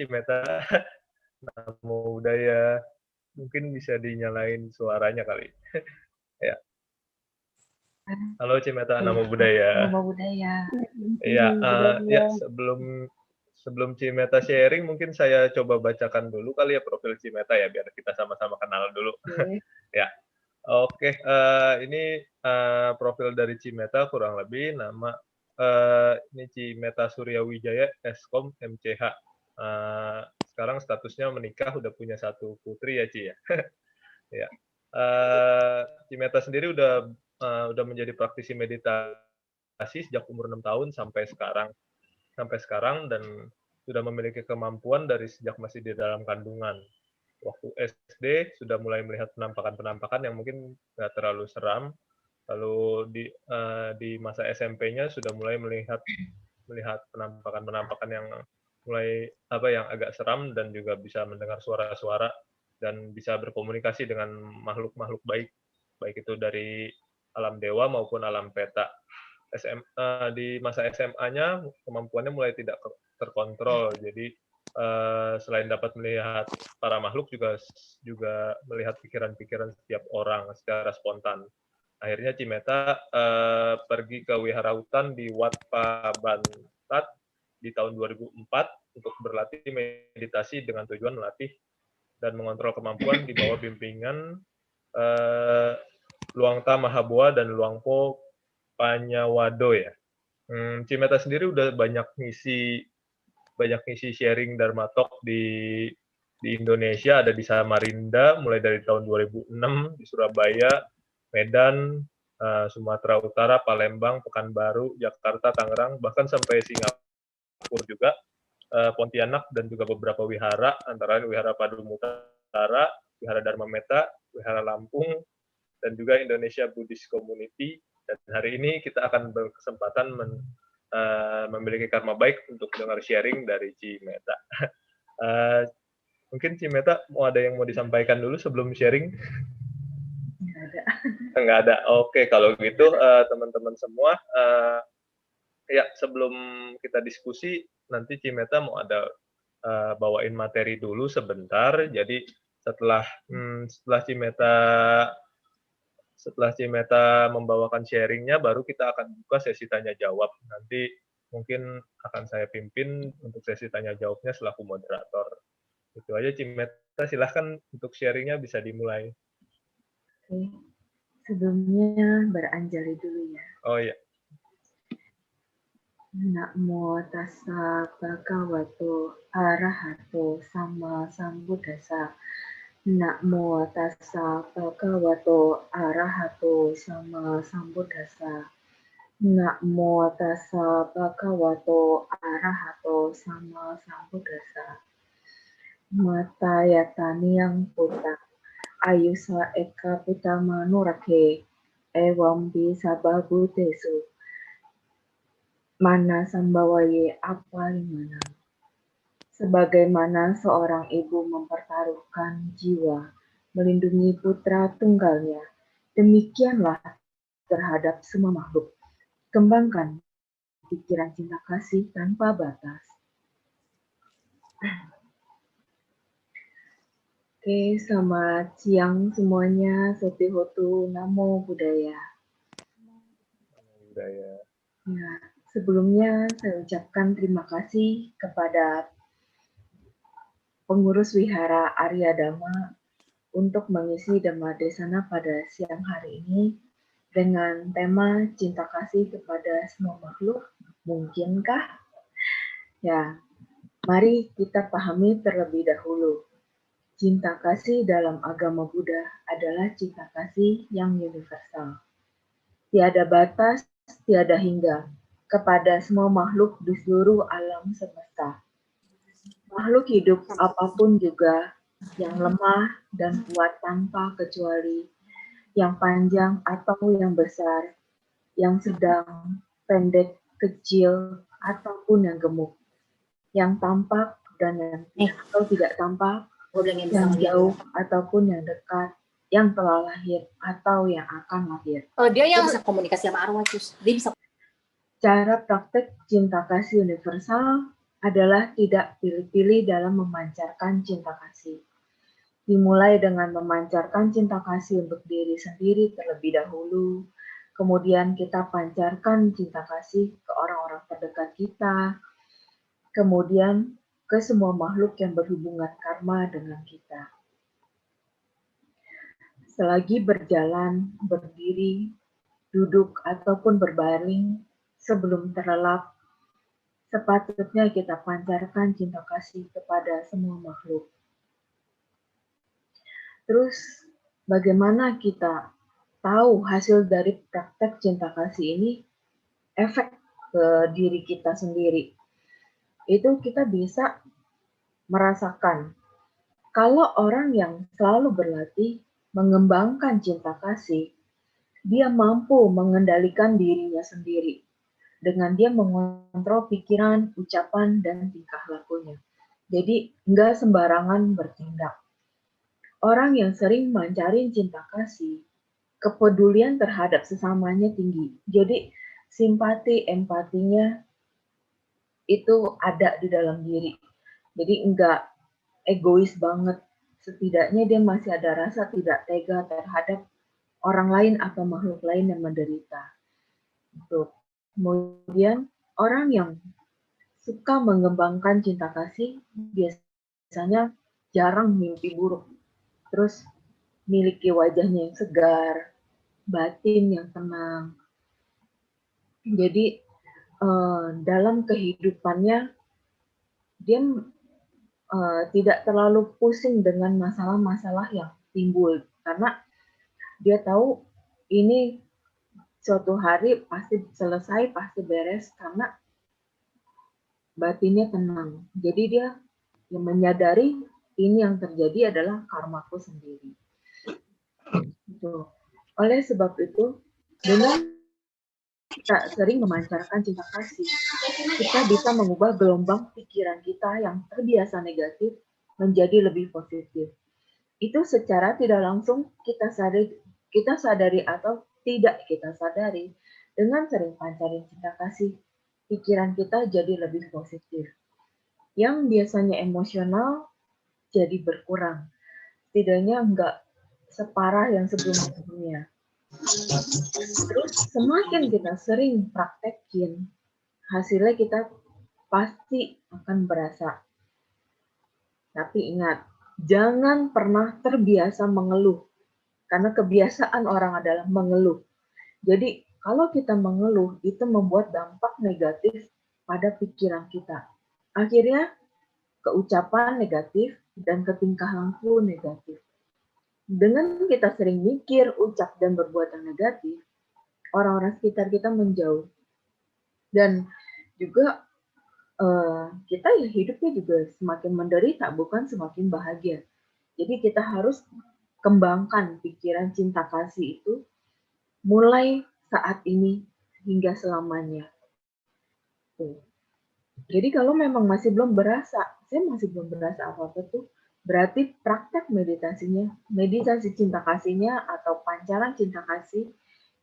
Cimeta, Namo Buddhaya. Mungkin bisa dinyalain suaranya kali. Ya. Halo Cimeta, Namo Buddhaya. Namo Buddhaya. Iya, ya sebelum Cimeta sharing, mungkin saya coba bacakan dulu kali ya profil Cimeta ya, biar kita sama-sama kenal dulu. Ya, oke. Ini profil dari Cimeta kurang lebih nama ini Cimeta Surya Wijaya Eskom MCH. Sekarang statusnya menikah, udah punya 1 putri ya Ci ya. Ya. Cimeta sendiri udah menjadi praktisi meditasi sejak umur 6 tahun sampai sekarang dan sudah memiliki kemampuan dari sejak masih di dalam kandungan. Waktu SD sudah mulai melihat penampakan-penampakan yang mungkin nggak terlalu seram. Lalu di masa SMP-nya sudah mulai melihat penampakan-penampakan yang yang agak seram dan juga bisa mendengar suara-suara dan bisa berkomunikasi dengan makhluk-makhluk baik itu dari alam dewa maupun alam peta. Di masa SMA-nya kemampuannya mulai tidak terkontrol, jadi selain dapat melihat para makhluk juga melihat pikiran-pikiran setiap orang secara spontan. Akhirnya Cimeta pergi ke wihara hutan di Wat Pabantat di tahun 2004 untuk berlatih meditasi dengan tujuan melatih dan mengontrol kemampuan di bawah bimbingan Luangta Mahaboa dan Luangpo Panyawado ya. Cimeta sendiri udah banyak ngisi sharing Dharma Talk di Indonesia, ada di Samarinda mulai dari tahun 2006, di Surabaya, Medan, Sumatera Utara, Palembang, Pekanbaru, Jakarta, Tangerang, bahkan sampai Singapura juga, Pontianak dan juga beberapa wihara, antara lain Wihara Padumutara, Wihara Dharma Meta, Wihara Lampung, dan juga Indonesia Buddhist Community. Dan hari ini kita akan berkesempatan memiliki karma baik untuk dengar sharing dari Cimeta. Mungkin Cimeta ada yang mau disampaikan dulu sebelum sharing? Nggak ada. Oke, kalau gitu teman-teman semua, ya sebelum kita diskusi, nanti Cimeta mau ada bawain materi dulu sebentar. Jadi setelah Cimeta membawakan sharingnya, baru kita akan buka sesi tanya jawab. Nanti mungkin akan saya pimpin untuk sesi tanya jawabnya selaku moderator. Itu aja Cimeta, silahkan untuk sharingnya bisa dimulai. Oke. Sebelumnya beranjali dulu ya. Oh iya. Namo tassa bhagavato arahato sama sambuddhassa. Namo tassa bhagavato arahato sama sambuddhassa. Namo tassa bhagavato arahato sama sambuddhassa. Mata yatani yang puta ayusa eka puta manurake ewam bisa babutesu mana sambawaye aparimana. Sebagaimana seorang ibu mempertaruhkan jiwa melindungi putra tunggalnya, demikianlah terhadap semua makhluk. Kembangkan pikiran cinta kasih tanpa batas. Oke, selamat siang semuanya. Sopi Hotu, Namo Buddhaya. Ya, sebelumnya saya ucapkan terima kasih kepada pengurus Wihara Arya Dhamma untuk mengisi Dhamma Desana pada siang hari ini dengan tema cinta kasih kepada semua makhluk. Mungkinkah? Ya, mari kita pahami terlebih dahulu. Cinta kasih dalam agama Buddha adalah cinta kasih yang universal. Tiada batas, tiada hingga, kepada semua makhluk di seluruh alam semesta. Makhluk hidup apapun juga, yang lemah dan kuat tanpa kecuali, yang panjang atau yang besar, yang sedang, pendek, kecil, ataupun yang gemuk, yang tampak dan yang atau tidak tampak, yang jauh ataupun yang dekat, yang telah lahir atau yang akan lahir. Oh, dia yang bisa komunikasi sama arwah, Cus. Dia bisa. Cara praktek cinta kasih universal adalah tidak pilih-pilih dalam memancarkan cinta kasih. Dimulai dengan memancarkan cinta kasih untuk diri sendiri terlebih dahulu, kemudian kita pancarkan cinta kasih ke orang-orang terdekat kita, kemudian ke semua makhluk yang berhubungan karma dengan kita. Selagi berjalan, berdiri, duduk, ataupun berbaring sebelum terlelap, sepatutnya kita pancarkan cinta kasih kepada semua makhluk. Terus, bagaimana kita tahu hasil dari praktek cinta kasih ini efek ke diri kita sendiri? Itu kita bisa merasakan kalau orang yang selalu berlatih mengembangkan cinta kasih, dia mampu mengendalikan dirinya sendiri dengan dia mengontrol pikiran, ucapan, dan tingkah lakunya. Jadi, enggak sembarangan bertindak. Orang yang sering mancarin cinta kasih, kepedulian terhadap sesamanya tinggi. Jadi, simpati, empatinya itu ada di dalam diri. Jadi, enggak egois banget. Setidaknya dia masih ada rasa tidak tega terhadap orang lain atau makhluk lain yang menderita. Gitu. Kemudian, orang yang suka mengembangkan cinta kasih biasanya jarang mimpi buruk. Terus miliki wajahnya yang segar, batin yang tenang. Jadi dalam kehidupannya dia tidak terlalu pusing dengan masalah-masalah yang timbul karena dia tahu ini suatu hari pasti selesai, pasti beres karena batinnya tenang. Jadi dia yang menyadari ini yang terjadi adalah karmaku sendiri. Gitu. Oleh sebab itu, dengan kita sering memancarkan cinta kasih, kita bisa mengubah gelombang pikiran kita yang terbiasa negatif menjadi lebih positif. Itu secara tidak langsung kita sadari atau tidak kita sadari. Dengan sering pancarin cinta kasih, pikiran kita jadi lebih positif. Yang biasanya emosional jadi berkurang. Setidaknya enggak separah yang sebelum-sebelumnya. Terus semakin kita sering praktekin, hasilnya kita pasti akan berasa. Tapi ingat, jangan pernah terbiasa mengeluh. Karena kebiasaan orang adalah mengeluh. Jadi kalau kita mengeluh, itu membuat dampak negatif pada pikiran kita. Akhirnya keucapan negatif dan ketingkah laku negatif. Dengan kita sering mikir, ucap, dan berbuat yang negatif, orang-orang sekitar kita menjauh. Dan juga kita ya hidupnya juga semakin menderita, bukan semakin bahagia. Jadi kita harus kembangkan pikiran cinta kasih itu mulai saat ini hingga selamanya. Tuh. Jadi kalau memang masih belum berasa, saya masih belum berasa apa-apa tuh, berarti praktek meditasinya, meditasi cinta kasihnya atau pancaran cinta kasih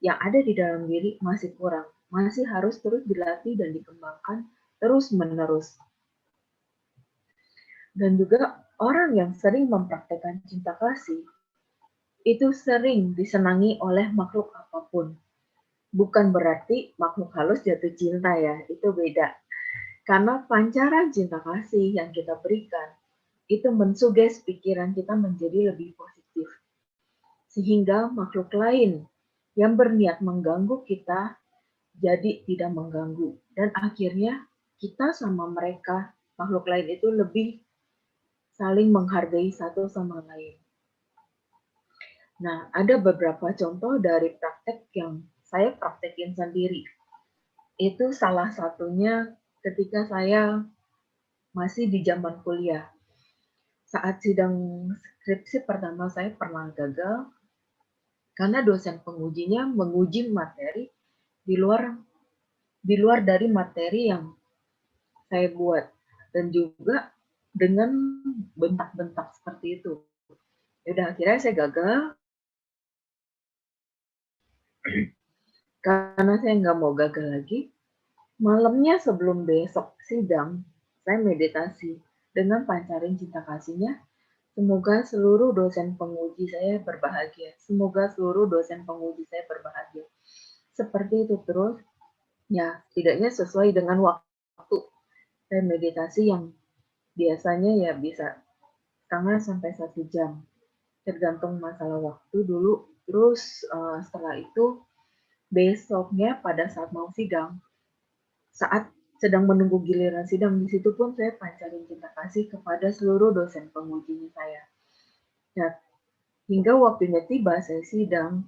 yang ada di dalam diri masih kurang. Masih harus terus dilatih dan dikembangkan terus-menerus. Dan juga orang yang sering mempraktekkan cinta kasih, itu sering disenangi oleh makhluk apapun. Bukan berarti makhluk halus jatuh cinta ya, itu beda. Karena pancaran cinta kasih yang kita berikan, itu mensuges pikiran kita menjadi lebih positif. Sehingga makhluk lain yang berniat mengganggu kita, jadi tidak mengganggu. Dan akhirnya kita sama mereka, makhluk lain itu lebih saling menghargai satu sama lain. Nah, ada beberapa contoh dari praktek yang saya praktekin sendiri. Itu salah satunya ketika saya masih di zaman kuliah. Saat sidang skripsi pertama saya pernah gagal karena dosen pengujinya menguji materi di luar dari materi yang saya buat dan juga dengan bentak-bentak seperti itu. Udah akhirnya saya gagal karena saya nggak mau gagal lagi. Malamnya sebelum besok sidang, saya meditasi dengan pancarin cinta kasihnya. Semoga seluruh dosen penguji saya berbahagia. Semoga seluruh dosen penguji saya berbahagia. Seperti itu terus, ya setidaknya sesuai dengan waktu. Saya meditasi yang biasanya ya bisa setengah sampai 1 jam. Tergantung masalah waktu dulu. Terus setelah itu, besoknya pada saat mau sidang, saat sedang menunggu giliran sidang, di situ pun saya pancarin cinta kasih kepada seluruh dosen pengujinya saya. Dan hingga waktunya tiba saya sidang,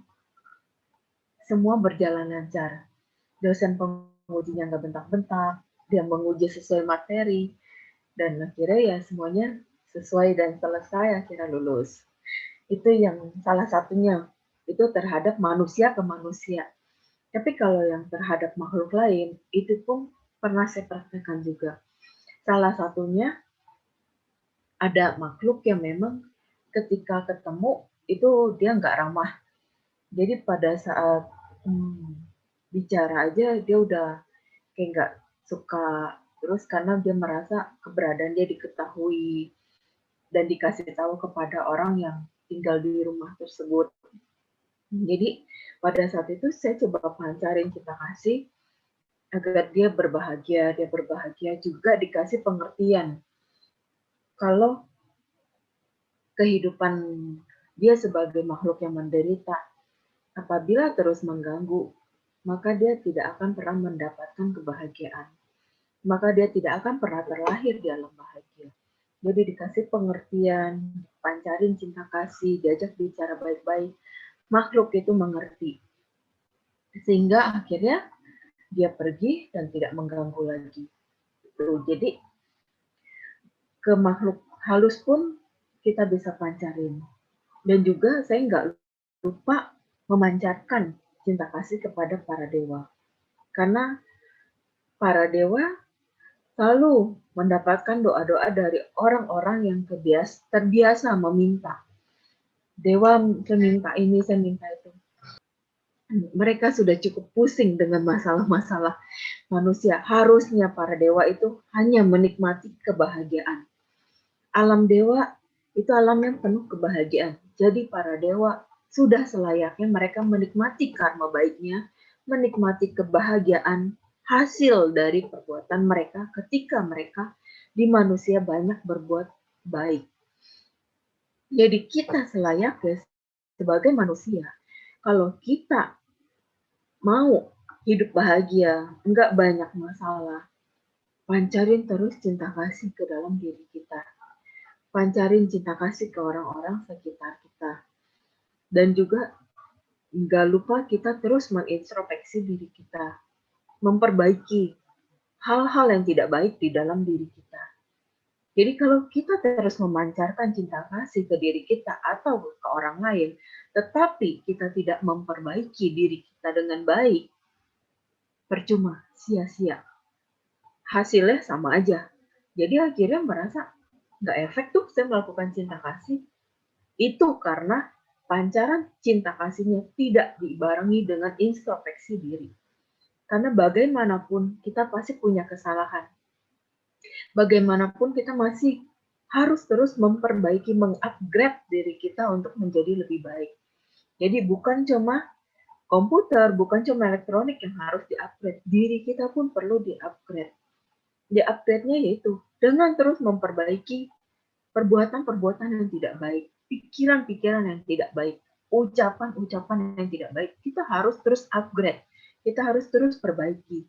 semua berjalan lancar. Dosen pengujinya nggak bentak-bentak, dia menguji sesuai materi, dan akhirnya ya semuanya sesuai dan selesai, akhirnya lulus. Itu yang salah satunya, itu terhadap manusia ke manusia. Tapi kalau yang terhadap makhluk lain, itu pun pernah saya praktekkan juga. Salah satunya ada makhluk yang memang ketika ketemu itu dia nggak ramah. Jadi pada saat bicara aja dia udah kayak nggak suka. Terus karena dia merasa keberadaan dia diketahui dan dikasih tahu kepada orang yang tinggal di rumah tersebut. Jadi pada saat itu saya coba pancarin cinta kasih agar dia berbahagia juga dikasih pengertian kalau kehidupan dia sebagai makhluk yang menderita apabila terus mengganggu, maka dia tidak akan pernah mendapatkan kebahagiaan. Maka dia tidak akan pernah terlahir di alam bahagia. Jadi dikasih pengertian, pancarin cinta kasih, diajak bicara baik-baik, makhluk itu mengerti. Sehingga akhirnya dia pergi dan tidak mengganggu lagi. Jadi ke makhluk halus pun kita bisa pancarin. Dan juga saya nggak lupa memancarkan cinta kasih kepada para dewa. Karena para dewa selalu mendapatkan doa-doa dari orang-orang yang terbiasa meminta. Dewa saya minta ini, saya minta itu. Mereka sudah cukup pusing dengan masalah-masalah manusia. Harusnya para dewa itu hanya menikmati kebahagiaan. Alam dewa itu alam yang penuh kebahagiaan. Jadi para dewa sudah selayaknya mereka menikmati karma baiknya, menikmati kebahagiaan hasil dari perbuatan mereka ketika mereka di manusia banyak berbuat baik. Jadi kita selayaknya sebagai manusia, kalau kita mau hidup bahagia, enggak banyak masalah, pancarin terus cinta kasih ke dalam diri kita. Pancarin cinta kasih ke orang-orang sekitar kita. Dan juga nggak lupa kita terus mengintrospeksi diri kita. Memperbaiki hal-hal yang tidak baik di dalam diri kita. Jadi kalau kita terus memancarkan cinta kasih ke diri kita atau ke orang lain, tetapi kita tidak memperbaiki diri kita dengan baik, percuma, sia-sia. Hasilnya sama aja. Jadi akhirnya merasa nggak efek tuh saya melakukan cinta kasih. Itu karena pancaran cinta kasihnya tidak dibarengi dengan introspeksi diri. Karena bagaimanapun kita pasti punya kesalahan. Bagaimanapun kita masih harus terus memperbaiki, mengupgrade diri kita untuk menjadi lebih baik. Jadi bukan cuma komputer, bukan cuma elektronik yang harus di-upgrade. Diri kita pun perlu di-upgrade. Di-upgrade-nya yaitu dengan terus memperbaiki perbuatan-perbuatan yang tidak baik, pikiran-pikiran yang tidak baik, ucapan-ucapan yang tidak baik. Kita harus terus upgrade, kita harus terus perbaiki.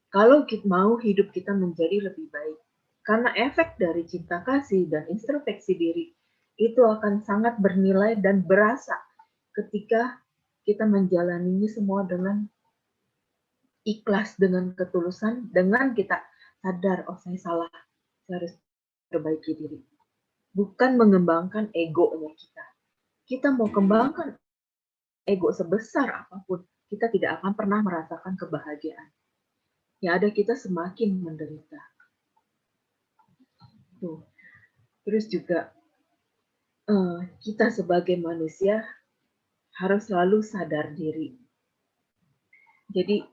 Kalau kita mau hidup kita menjadi lebih baik, karena efek dari cinta kasih dan introspeksi diri itu akan sangat bernilai dan berasa ketika kita menjalaninya semua dengan ikhlas, dengan ketulusan, dengan kita sadar, oh saya salah, saya harus perbaiki diri. Bukan mengembangkan egonya kita. Kita mau kembangkan ego sebesar apapun, kita tidak akan pernah merasakan kebahagiaan. Yang ada kita semakin menderita. Tuh. Terus juga kita sebagai manusia harus selalu sadar diri. Jadi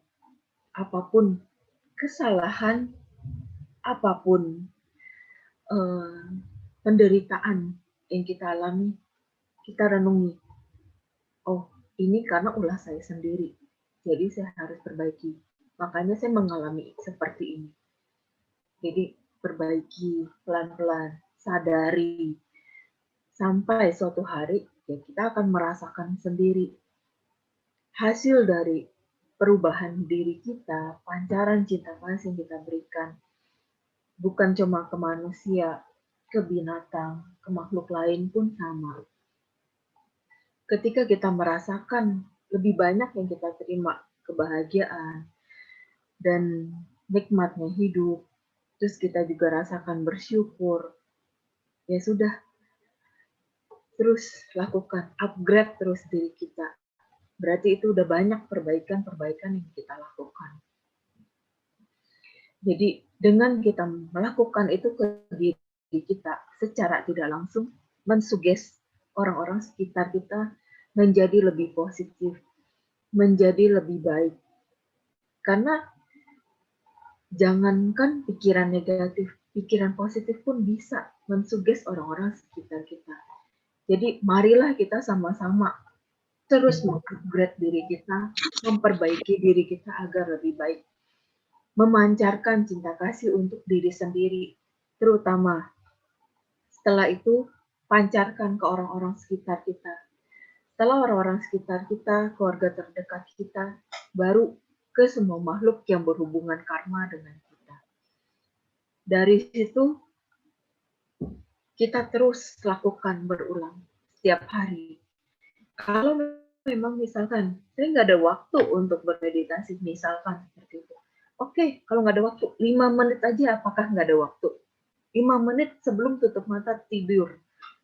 apapun kesalahan apapun penderitaan yang kita alami, kita renungi, oh ini karena ulah saya sendiri, jadi saya harus perbaiki. Makanya saya mengalami seperti ini. Jadi perbaiki pelan-pelan, sadari, sampai suatu hari ya kita akan merasakan sendiri hasil dari perubahan diri kita, pancaran cinta kasih yang kita berikan, bukan cuma ke manusia, ke binatang, ke makhluk lain pun sama. Ketika kita merasakan lebih banyak yang kita terima, kebahagiaan dan nikmatnya hidup, terus kita juga rasakan bersyukur, ya sudah, terus lakukan, upgrade terus diri kita. Berarti itu udah banyak perbaikan-perbaikan yang kita lakukan. Jadi dengan kita melakukan itu ke diri kita secara tidak langsung, mensuges orang-orang sekitar kita menjadi lebih positif, menjadi lebih baik. Karena jangankan pikiran negatif, pikiran positif pun bisa mensuges orang-orang sekitar kita. Jadi marilah kita sama-sama terus mengupgrade diri kita, memperbaiki diri kita agar lebih baik. Memancarkan cinta kasih untuk diri sendiri, terutama setelah itu pancarkan ke orang-orang sekitar kita. Setelah orang-orang sekitar kita, keluarga terdekat kita, baru ke semua makhluk yang berhubungan karma dengan kita. Dari situ kita terus lakukan berulang setiap hari. Kalau memang misalkan saya nggak ada waktu untuk bermeditasi, misalkan seperti itu. Oke, kalau nggak ada waktu, 5 menit aja, apakah nggak ada waktu? 5 menit sebelum tutup mata tidur,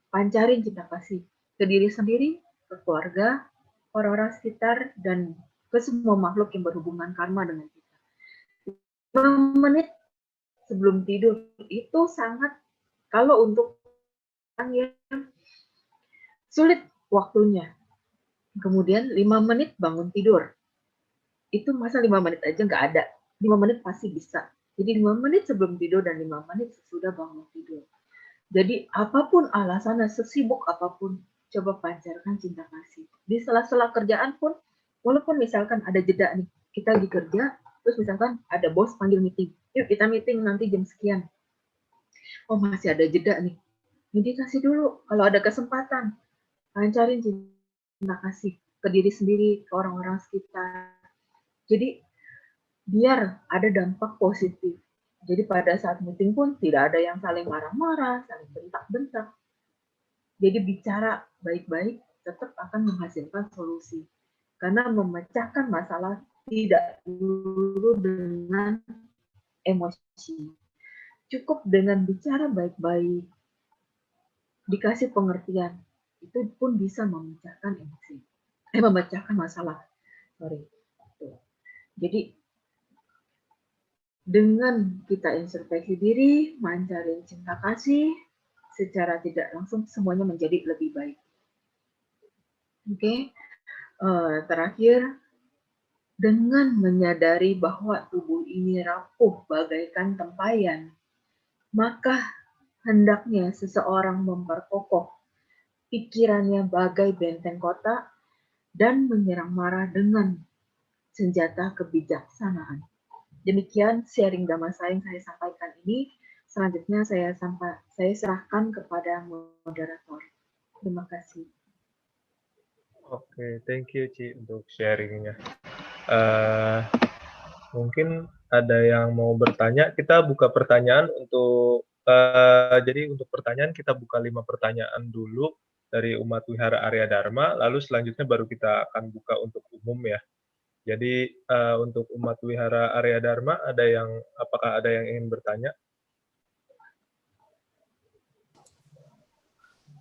pancarin cinta kasih ke diri sendiri, ke keluarga, orang-orang sekitar, dan ke semua makhluk yang berhubungan karma dengan kita. 5 menit sebelum tidur, itu sangat, kalau untuk orang yang sulit waktunya, kemudian 5 menit bangun tidur, itu masa 5 menit aja nggak ada, 5 menit pasti bisa. Jadi 5 menit sebelum tidur dan 5 menit sesudah bangun tidur. Jadi apapun alasannya, sesibuk apapun, coba pancarkan cinta kasih. Di sela-sela kerjaan pun, walaupun misalkan ada jeda nih, kita lagi kerja, terus misalkan ada bos panggil meeting, yuk kita meeting nanti jam sekian. Oh masih ada jeda nih, meditasi dulu. Kalau ada kesempatan, pancarin cinta kasih ke diri sendiri, ke orang-orang sekitar. Jadi biar ada dampak positif. Jadi pada saat meeting pun tidak ada yang saling marah-marah, saling bentak-bentak. Jadi bicara baik-baik tetap akan menghasilkan solusi. Karena memecahkan masalah tidak dulu dengan emosi. Cukup dengan bicara baik-baik, dikasih pengertian, itu pun bisa memecahkan emosi. Memecahkan masalah. Jadi dengan kita introspeksi diri, mancarin cinta kasih, secara tidak langsung semuanya menjadi lebih baik. Oke, terakhir, dengan menyadari bahwa tubuh ini rapuh bagaikan tempayan, maka hendaknya seseorang memperkokoh pikirannya bagai benteng kota dan menyerang marah dengan senjata kebijaksanaan. Demikian sharing Dhamma saya yang saya sampaikan ini. Selanjutnya saya serahkan kepada moderator. Terima kasih. Oke, thank you Ci untuk sharingnya. Mungkin ada yang mau bertanya. Kita buka pertanyaan untuk jadi untuk pertanyaan kita buka 5 pertanyaan dulu dari umat Wihara Arya Dharma, lalu selanjutnya baru kita akan buka untuk umum ya. Jadi untuk umat Wihara Arya Dharma apakah ada yang ingin bertanya?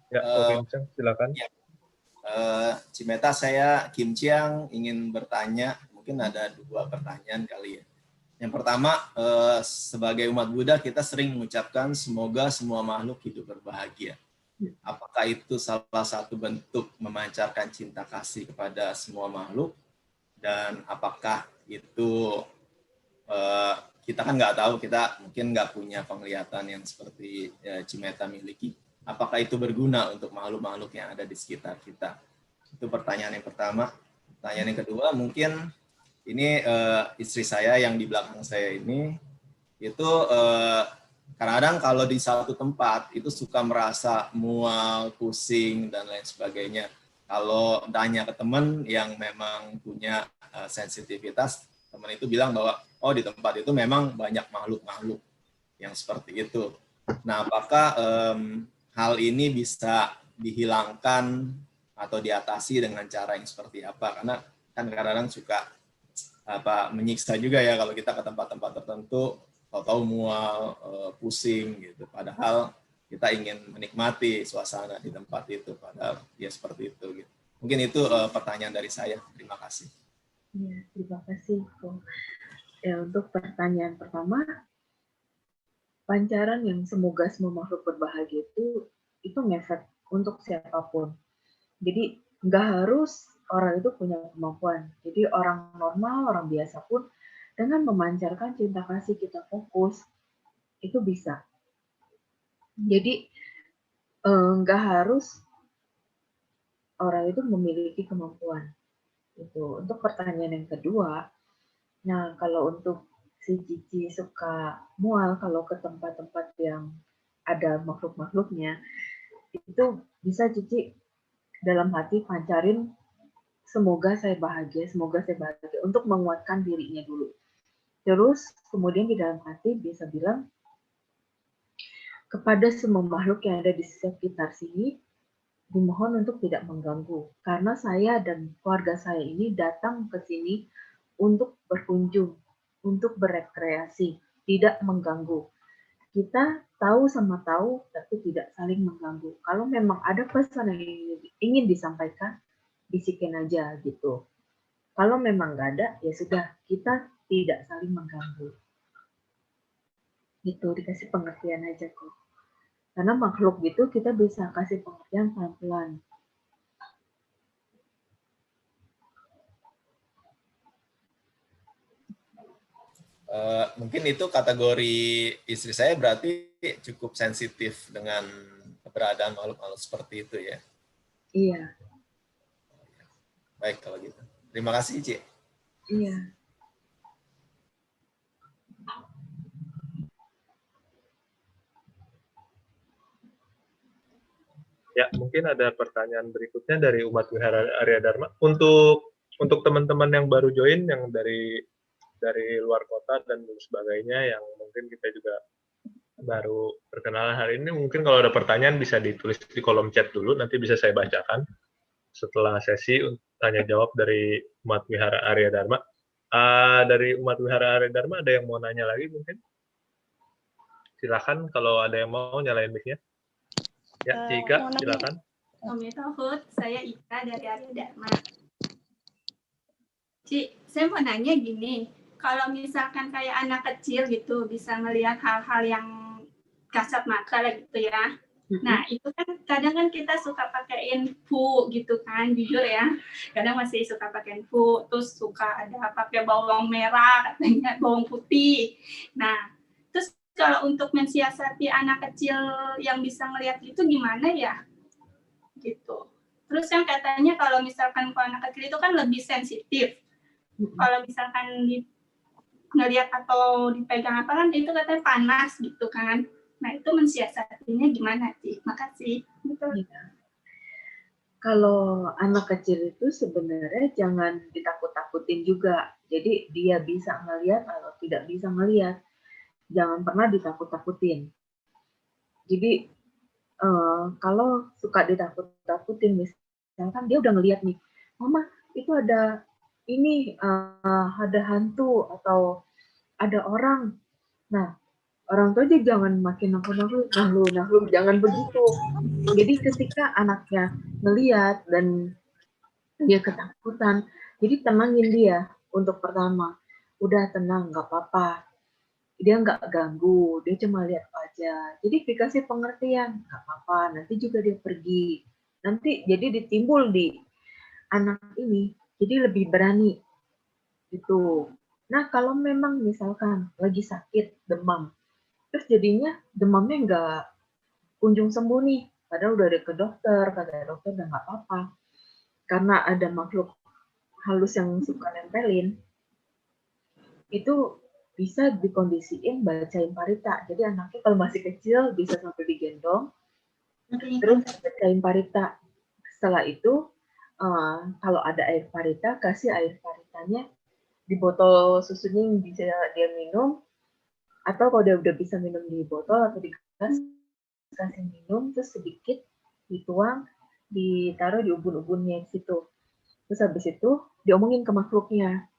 Ya, Vincent, silakan. Ya. Cimeta, saya Kim Chiang ingin bertanya, mungkin ada 2 pertanyaan kali ya. Yang pertama, sebagai umat Buddha kita sering mengucapkan semoga semua makhluk hidup berbahagia. Apakah itu salah satu bentuk memancarkan cinta kasih kepada semua makhluk? Dan apakah itu kita kan nggak tahu, kita mungkin nggak punya penglihatan yang seperti Cimeta miliki. Apakah itu berguna untuk makhluk-makhluk yang ada di sekitar kita? Itu pertanyaan yang pertama. Pertanyaan yang kedua, mungkin ini istri saya yang di belakang saya ini, itu kadang-kadang kalau di satu tempat itu suka merasa mual, pusing, dan lain sebagainya. Kalau tanya ke teman yang memang punya sensitivitas, teman itu bilang bahwa oh di tempat itu memang banyak makhluk-makhluk yang seperti itu. Nah, apakah hal ini bisa dihilangkan atau diatasi dengan cara yang seperti apa? Karena kan kadang-kadang suka menyiksa juga ya kalau kita ke tempat-tempat tertentu, tahu-tahu mual, pusing gitu. Padahal kita ingin menikmati suasana di tempat itu, padahal ya seperti itu. Gitu. Mungkin itu pertanyaan dari saya. Terima kasih. Ya, terima kasih. Ya, untuk pertanyaan pertama, pancaran yang semoga semua makhluk berbahagia itu ngefek untuk siapapun. Jadi nggak harus orang itu punya kemampuan. Jadi orang normal, orang biasa pun dengan memancarkan cinta kasih kita fokus, itu bisa. Jadi nggak harus orang itu memiliki kemampuan. Itu untuk pertanyaan yang kedua. Nah, kalau untuk si Cici suka mual kalau ke tempat-tempat yang ada makhluk-makhluknya, itu bisa Cici dalam hati pancarin semoga saya bahagia untuk menguatkan dirinya dulu. Terus kemudian di dalam hati bisa bilang kepada semua makhluk yang ada di sekitar sini, dimohon untuk tidak mengganggu. Karena saya dan keluarga saya ini datang ke sini untuk berkunjung, untuk berekreasi, tidak mengganggu. Kita tahu sama tahu, tapi tidak saling mengganggu. Kalau memang ada pesan yang ingin disampaikan, bisikin aja gitu. Kalau memang nggak ada, ya sudah, kita tidak saling mengganggu. Gitu, dikasih pengertian aja kok. Karena makhluk gitu kita bisa kasih pengertian pelan-pelan. Mungkin itu kategori istri saya berarti cukup sensitif dengan keberadaan makhluk-makhluk seperti itu ya. Iya. Baik kalau gitu. Terima kasih, Ci. Iya. Ya, mungkin ada pertanyaan berikutnya dari Umat Wihara Arya Dharma. Untuk teman-teman yang baru join, yang dari luar kota dan sebagainya, yang mungkin kita juga baru perkenalan hari ini, mungkin kalau ada pertanyaan bisa ditulis di kolom chat dulu, nanti bisa saya bacakan setelah sesi tanya jawab dari Umat Wihara Arya Dharma. Dari Umat Wihara Arya Dharma ada yang mau nanya lagi mungkin? Silakan kalau ada yang mau nyalain mic-nya. Ya, Cika, silakan. Hud, saya Ika dari Arya Dharma. Ci, saya mau nanya gini, kalau misalkan kayak anak kecil gitu bisa melihat hal-hal yang kasat mata lah gitu ya. Nah, itu kan kadang kan kita suka pakai info gitu kan, jujur ya. Kadang masih suka pakai info, terus suka ada pakai bawang merah, katanya bawang putih. Nah, terus kalau untuk mensiasati anak kecil yang bisa ngelihat itu gimana ya? Gitu. Terus kan katanya kalau misalkan anak kecil itu kan lebih sensitif. Kalau misalkan ngelihat atau dipegang apa kan itu katanya panas gitu kan. Nah itu mensiasatinya gimana sih? Makasih. Gitu. Ya. Kalau anak kecil itu sebenarnya jangan ditakut-takutin juga. Jadi dia bisa ngelihat atau tidak bisa ngelihat. Jangan pernah ditakut-takutin. Jadi kalau suka ditakut-takutin, misalkan dia udah ngelihat nih, Mama itu ada ini, ada hantu atau ada orang. Nah, orang tua aja jangan makin nakut-nakut, nahlu, jangan begitu. Jadi ketika anaknya ngelihat dan dia ketakutan, jadi tenangin dia untuk pertama. Udah tenang, nggak apa-apa. Dia nggak ganggu, dia cuma lihat aja. Jadi dikasih pengertian, nggak apa-apa, nanti juga dia pergi. Nanti jadi ditimbul di anak ini, jadi lebih berani. Gitu. Nah, kalau memang misalkan lagi sakit, demam, terus jadinya demamnya nggak kunjung sembuh nih, padahal udah ada ke dokter, kata dokter udah nggak apa-apa. Karena ada makhluk halus yang suka nempelin, itu bisa dikondisiin bacain parita. Jadi anaknya kalau masih kecil bisa sampai digendong, terus bacain parita. Setelah itu, kalau ada air parita, kasih air paritanya di botol susunya yang bisa dia minum, atau kalau dia udah bisa minum di botol atau di gelas, kasih minum, terus sedikit dituang, ditaruh di ubun-ubunnya di situ. Terus habis itu diomongin ke makhluknya,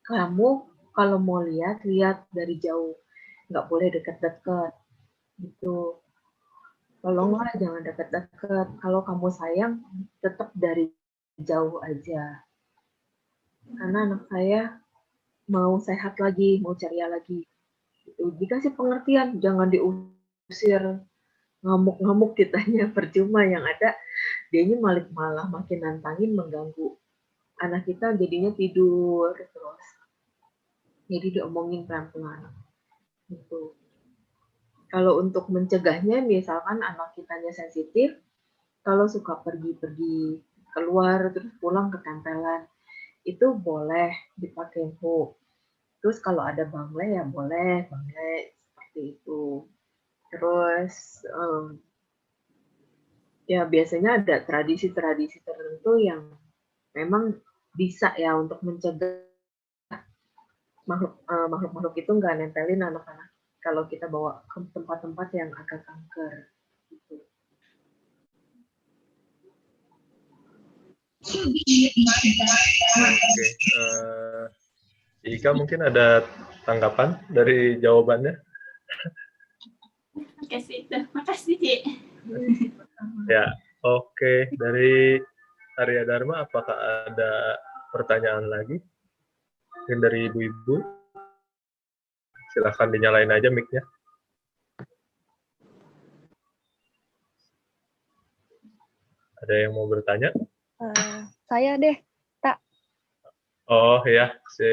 kamu kalau mau lihat dari jauh, nggak boleh deket-deket gitu. Tolonglah jangan deket-deket. Kalau kamu sayang, tetap dari jauh aja. Karena anak saya mau sehat lagi, mau ceria lagi. Gitu. Dikasih pengertian, jangan diusir ngamuk-ngamuk kitanya, percuma. Yang ada dianya malah makin nantangin, mengganggu anak kita, jadinya tidur terus. Jadi diomongin pelan-pelan gitu. Kalau untuk mencegahnya, misalkan anak kitanya sensitif, kalau suka pergi-pergi keluar terus pulang ketempelan, itu boleh dipakai hook. Terus kalau ada bangle ya boleh bangle seperti itu. Terus ya biasanya ada tradisi-tradisi tertentu yang memang bisa ya untuk mencegah makhluk-makhluk itu nggak nempelin anak-anak kalau kita bawa ke tempat-tempat yang agak angker. Gitu. Oke, Ika mungkin ada tanggapan dari jawabannya? Oke sih, makasih Ci. Ya, oke. Dari Arya Dharma, apakah ada pertanyaan lagi? Mungkin dari ibu-ibu? Silahkan dinyalain aja mic-nya. Ada yang mau bertanya? Saya deh, Tak. Oh ya, si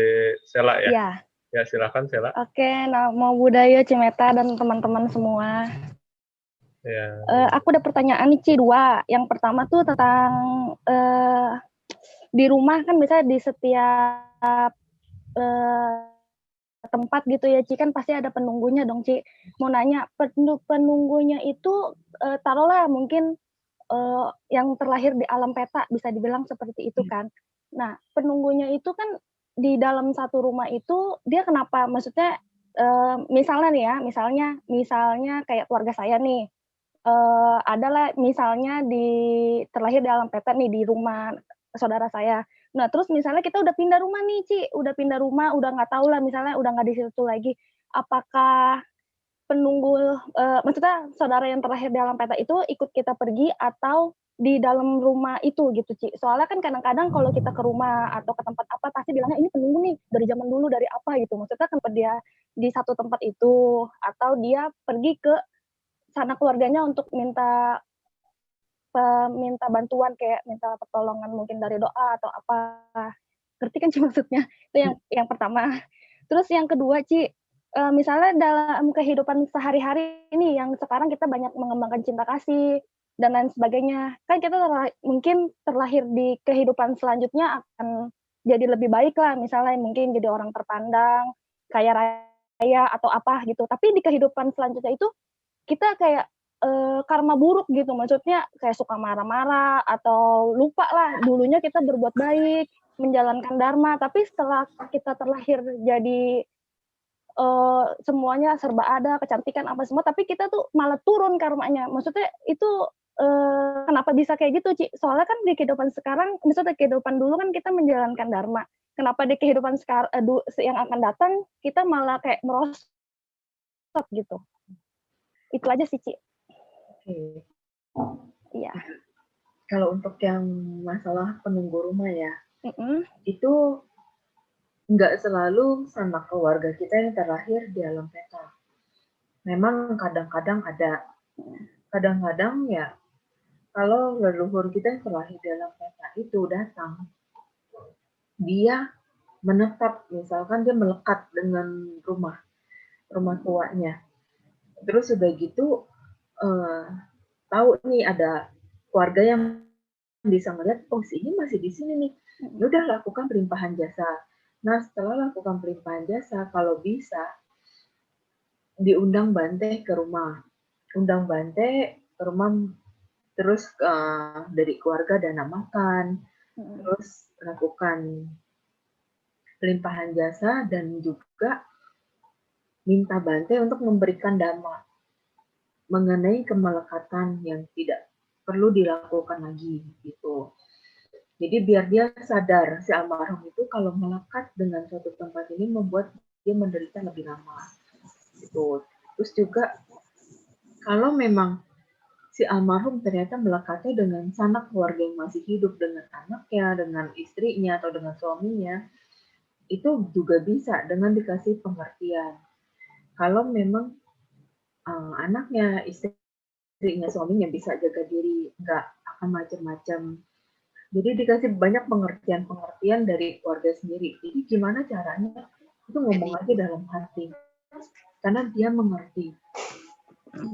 Sela ya? Ya. Ya, silakan Sela. Oke, Namo Buddhaya Cimeta dan teman-teman semua. Ya. Aku ada pertanyaan nih, Ci, 2. Yang pertama tuh tentang di rumah kan biasanya di setiap tempat gitu ya, Ci, kan pasti ada penunggunya dong, Ci. Mau nanya, penunggunya itu taruhlah mungkin yang terlahir di alam peta, bisa dibilang seperti itu kan. Nah, penunggunya itu kan di dalam satu rumah itu dia kenapa? Maksudnya misalnya nih ya, misalnya kayak keluarga saya nih, adalah misalnya terlahir di alam peta nih di rumah saudara saya. Nah, terus misalnya kita udah pindah rumah nih, Ci, udah pindah rumah, udah nggak tahu lah misalnya udah nggak di situ lagi. Apakah penunggu, maksudnya saudara yang terlahir di alam peta itu ikut kita pergi atau di dalam rumah itu gitu, Ci. Soalnya kan kadang-kadang kalau kita ke rumah atau ke tempat apa pasti bilangnya ini penunggu nih dari zaman dulu dari apa gitu. Maksudnya tempat dia di satu tempat itu atau dia pergi ke sana keluarganya untuk minta bantuan kayak minta pertolongan mungkin dari doa atau apa. Ngerti kan Ci maksudnya? Itu yang pertama. Terus yang kedua, Ci, misalnya dalam kehidupan sehari-hari ini yang sekarang kita banyak mengembangkan cinta kasih dan lain sebagainya. Kan kita mungkin terlahir di kehidupan selanjutnya akan jadi lebih baik lah, misalnya mungkin jadi orang terpandang, kaya raya atau apa gitu. Tapi di kehidupan selanjutnya itu kita kayak karma buruk gitu, maksudnya kayak suka marah-marah atau lupa lah dulunya kita berbuat baik, menjalankan dharma, tapi setelah kita terlahir jadi semuanya serba ada, kecantikan apa semua, tapi kita tuh malah turun karmanya. Maksudnya itu kenapa bisa kayak gitu, Ci? Soalnya kan di kehidupan sekarang, misalnya di kehidupan dulu kan kita menjalankan dharma. Kenapa di kehidupan sekarang yang akan datang kita malah kayak merosot gitu? Itu aja sih, Ci. Oke. Iya. Kalau untuk yang masalah penunggu rumah ya, itu nggak selalu sama keluarga kita yang terlahir di alam peta. Memang kadang-kadang ada, kadang-kadang ya kalau leluhur kita yang terlahir di alam peta itu datang, dia menetap, misalkan dia melekat dengan rumah tuanya. Terus udah gitu tahu nih ada keluarga yang bisa melihat, oh si ini masih di sini nih, udah lakukan pelimpahan jasa. Nah setelah lakukan pelimpahan jasa, kalau bisa diundang Bante ke rumah, terus dari keluarga dana makan, terus lakukan pelimpahan jasa dan juga minta Bante untuk memberikan dhamma mengenai kemelekatan yang tidak perlu dilakukan lagi gitu. Jadi biar dia sadar si almarhum itu kalau melekat dengan suatu tempat ini membuat dia menderita lebih lama. Gitu. Terus juga kalau memang si almarhum ternyata melekatnya dengan sanak keluarga yang masih hidup, dengan anaknya, dengan istrinya atau dengan suaminya, itu juga bisa dengan dikasih pengertian. Kalau memang anaknya, istrinya, suaminya bisa jaga diri, nggak akan macam-macam. Jadi dikasih banyak pengertian-pengertian dari keluarga sendiri. Jadi gimana caranya? Itu ngomong aja dalam hati. Karena dia mengerti.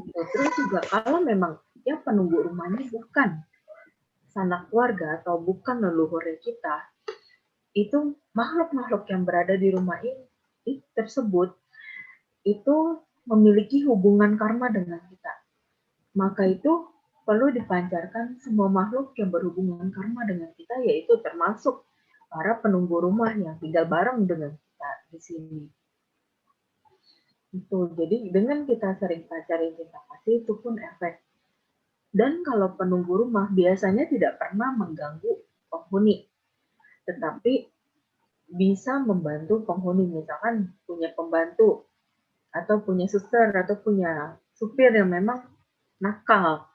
Terus juga kalau memang yang penunggu rumahnya bukan sanak keluarga atau bukan leluhur kita, itu makhluk-makhluk yang berada di rumah ini tersebut itu memiliki hubungan karma dengan kita. Maka itu perlu dipancarkan semua makhluk yang berhubungan karma dengan kita, yaitu termasuk para penunggu rumah yang tinggal bareng dengan kita di sini. Itu. Jadi dengan kita sering pacarin cinta kasih itu pun efek. Dan kalau penunggu rumah biasanya tidak pernah mengganggu penghuni, tetapi bisa membantu penghuni, misalkan punya pembantu atau punya suster atau punya supir yang memang nakal.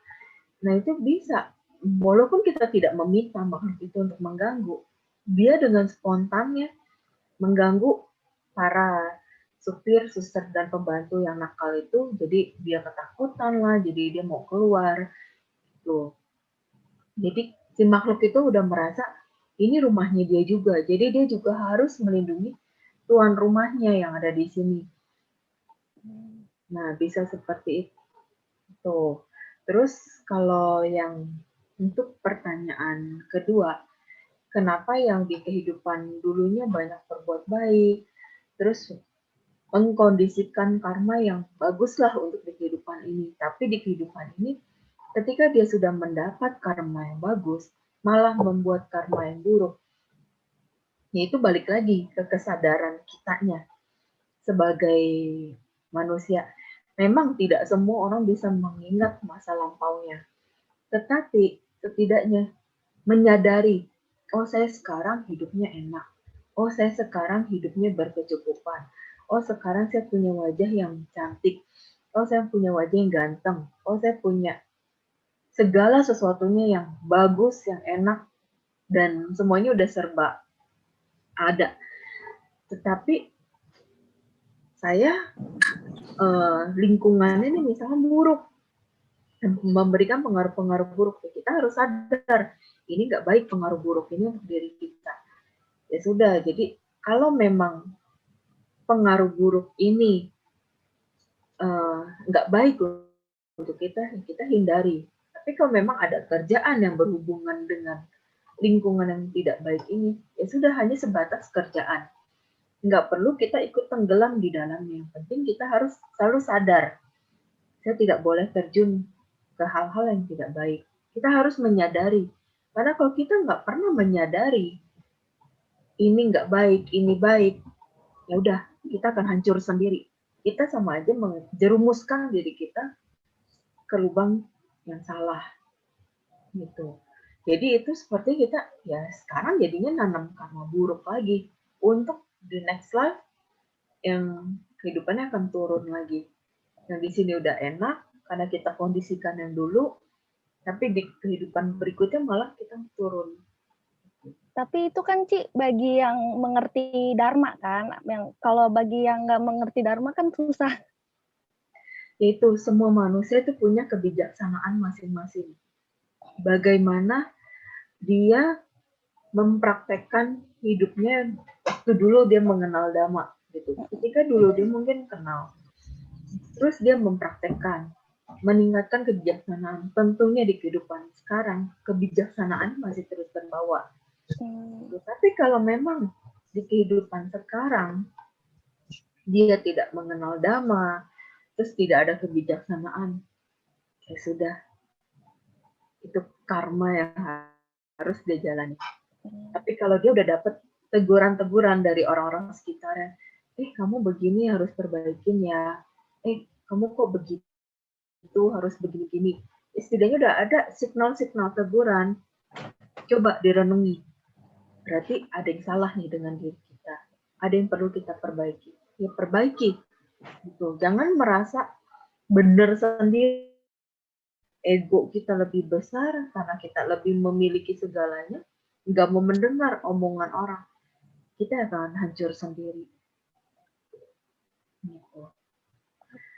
Nah itu bisa, walaupun kita tidak meminta makhluk itu untuk mengganggu, dia dengan spontannya mengganggu para supir, suster, dan pembantu yang nakal itu, jadi dia ketakutan lah, jadi dia mau keluar. Tuh. Jadi si makhluk itu udah merasa ini rumahnya dia juga, jadi dia juga harus melindungi tuan rumahnya yang ada di sini. Nah, bisa seperti itu. Terus kalau yang untuk pertanyaan kedua, kenapa yang di kehidupan dulunya banyak berbuat baik, terus mengkondisikan karma yang baguslah untuk di kehidupan ini. Tapi di kehidupan ini, ketika dia sudah mendapat karma yang bagus, malah membuat karma yang buruk. Yaitu balik lagi ke kesadaran kitanya sebagai manusia. Memang tidak semua orang bisa mengingat masa lampaunya. Tetapi setidaknya menyadari, oh saya sekarang hidupnya enak. Oh saya sekarang hidupnya berkecukupan. Oh sekarang saya punya wajah yang cantik. Oh saya punya wajah yang ganteng. Oh saya punya segala sesuatunya yang bagus, yang enak, dan semuanya udah serba ada. Tetapi saya lingkungannya ini misalnya buruk, memberikan pengaruh-pengaruh buruk. Kita harus sadar, ini nggak baik pengaruh buruk ini untuk diri kita. Ya sudah, jadi kalau memang pengaruh buruk ini nggak baik untuk kita hindari. Tapi kalau memang ada kerjaan yang berhubungan dengan lingkungan yang tidak baik ini, ya sudah hanya sebatas kerjaan. Nggak perlu kita ikut tenggelam di dalamnya. Yang penting kita harus selalu sadar. Saya tidak boleh terjun ke hal-hal yang tidak baik. Kita harus menyadari. Karena kalau kita nggak pernah menyadari, ini nggak baik, ini baik, ya udah, kita akan hancur sendiri. Kita sama aja menjerumuskan diri kita ke lubang yang salah. Gitu. Jadi itu seperti kita, ya sekarang jadinya nanam karma buruk lagi. Untuk the next life, yang kehidupannya akan turun lagi. Yang di sini udah enak, karena kita kondisikan yang dulu, tapi di kehidupan berikutnya malah kita turun. Tapi itu kan Ci bagi yang mengerti Dharma kan, yang kalau bagi yang nggak mengerti Dharma kan susah. Yaitu semua manusia itu punya kebijaksanaan masing-masing. Bagaimana dia mempraktekkan hidupnya waktu waktu dulu dia mengenal Dhamma gitu. Ketika dulu dia mungkin kenal, terus dia mempraktekkan, meningkatkan kebijaksanaan. Tentunya di kehidupan sekarang kebijaksanaan masih terus terbawa. Tapi kalau memang di kehidupan sekarang dia tidak mengenal Dhamma, terus tidak ada kebijaksanaan, ya sudah, itu karma yang harus dia jalani. Tapi kalau dia udah dapat teguran-teguran dari orang-orang sekitarnya, kamu begini harus perbaikin ya, kamu kok begitu harus begini-gini. Setidaknya udah ada signal-signal teguran, coba direnungi. Berarti ada yang salah nih dengan diri kita, ada yang perlu kita perbaiki. Ya perbaiki, gitu. Jangan merasa benar sendiri, ego kita lebih besar karena kita lebih memiliki segalanya, nggak mau mendengar omongan orang, kita akan hancur sendiri. Gitu.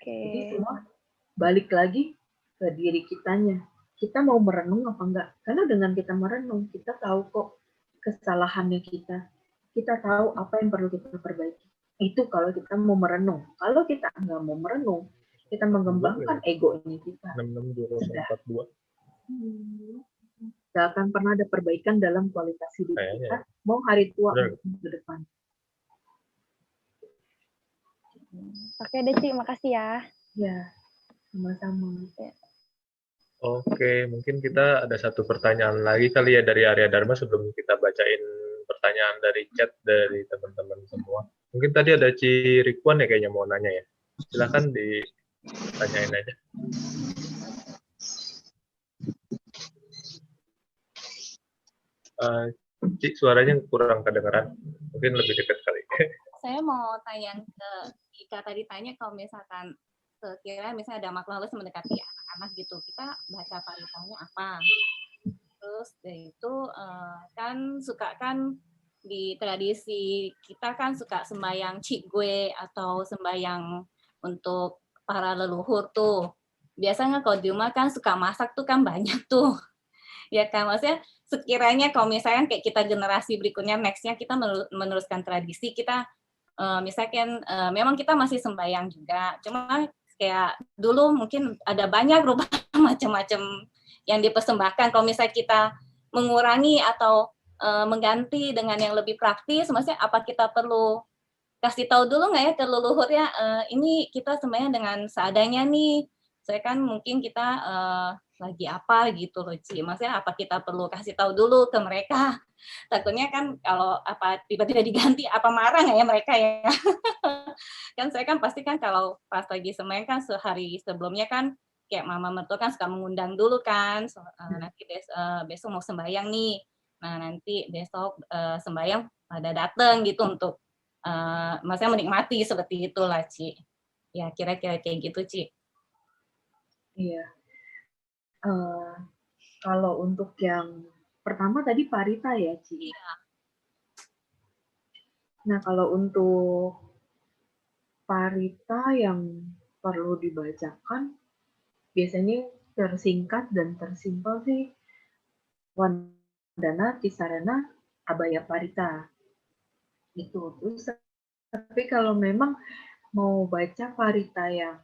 Jadi semua balik lagi ke diri kitanya. Kita mau merenung apa enggak? Karena dengan kita merenung, kita tahu kok kesalahannya kita. Kita tahu apa yang perlu kita perbaiki. Itu kalau kita mau merenung. Kalau kita nggak mau merenung, kita mengembangkan egonya kita. 662042. Nggak akan pernah ada perbaikan dalam kualitas hidup kita. Mau hari tua maupun ke depan. Oke deh, Ci, makasih ya. Ya, sama-sama. Oke, mungkin kita ada satu pertanyaan lagi kali ya dari Arya Dharma sebelum kita bacain pertanyaan dari chat dari teman-teman semua. Mungkin tadi ada Ci Rikuan ya kayaknya mau nanya ya. Silakan ditanyain aja. Ci, suaranya kurang kedengeran. Mungkin lebih dekat kali. Saya mau tanya ke Ika tadi tanya kalau misalkan sekiranya misalnya ada makhluk halus mendekati anak-anak gitu, kita baca paritanya apa? Terus dari itu kan suka kan di tradisi kita kan suka sembahyang Cikgue atau sembahyang untuk para leluhur tuh. Biasanya kalau di rumah kan suka masak tuh kan banyak tuh. Ya kan, maksudnya sekiranya kalau misalnya kayak kita generasi berikutnya, next-nya kita meneruskan tradisi, kita misalkan memang kita masih sembahyang juga, cuma kayak dulu mungkin ada banyak rubah macam-macam yang dipersembahkan. Kalau misalnya kita mengurangi atau mengganti dengan yang lebih praktis, maksudnya apa kita perlu kasih tahu dulu nggak ya ke leluhur ya, ini kita sembahyang dengan seadanya nih. Saya kan mungkin kita lagi apa gitu loh, Ci. Maksudnya apa kita perlu kasih tahu dulu ke mereka? Takutnya kan kalau apa tiba-tiba diganti, apa marah nggak ya mereka ya? Kan saya kan pasti kan kalau pas lagi sembahyang kan sehari sebelumnya kan kayak mama mertua kan suka mengundang dulu kan, nanti besok mau sembahyang nih. Nah nanti besok sembahyang pada datang gitu untuk maksudnya menikmati seperti itulah, Ci. Ya kira-kira kayak gitu, Ci. Iya. Kalau untuk yang pertama tadi parita ya, Ci. Iya. Nah, kalau untuk parita yang perlu dibacakan, biasanya tersingkat dan tersimpel sih Wandana, Tisarana, Abaya Parita. Itu. Terus, tapi kalau memang mau baca parita yang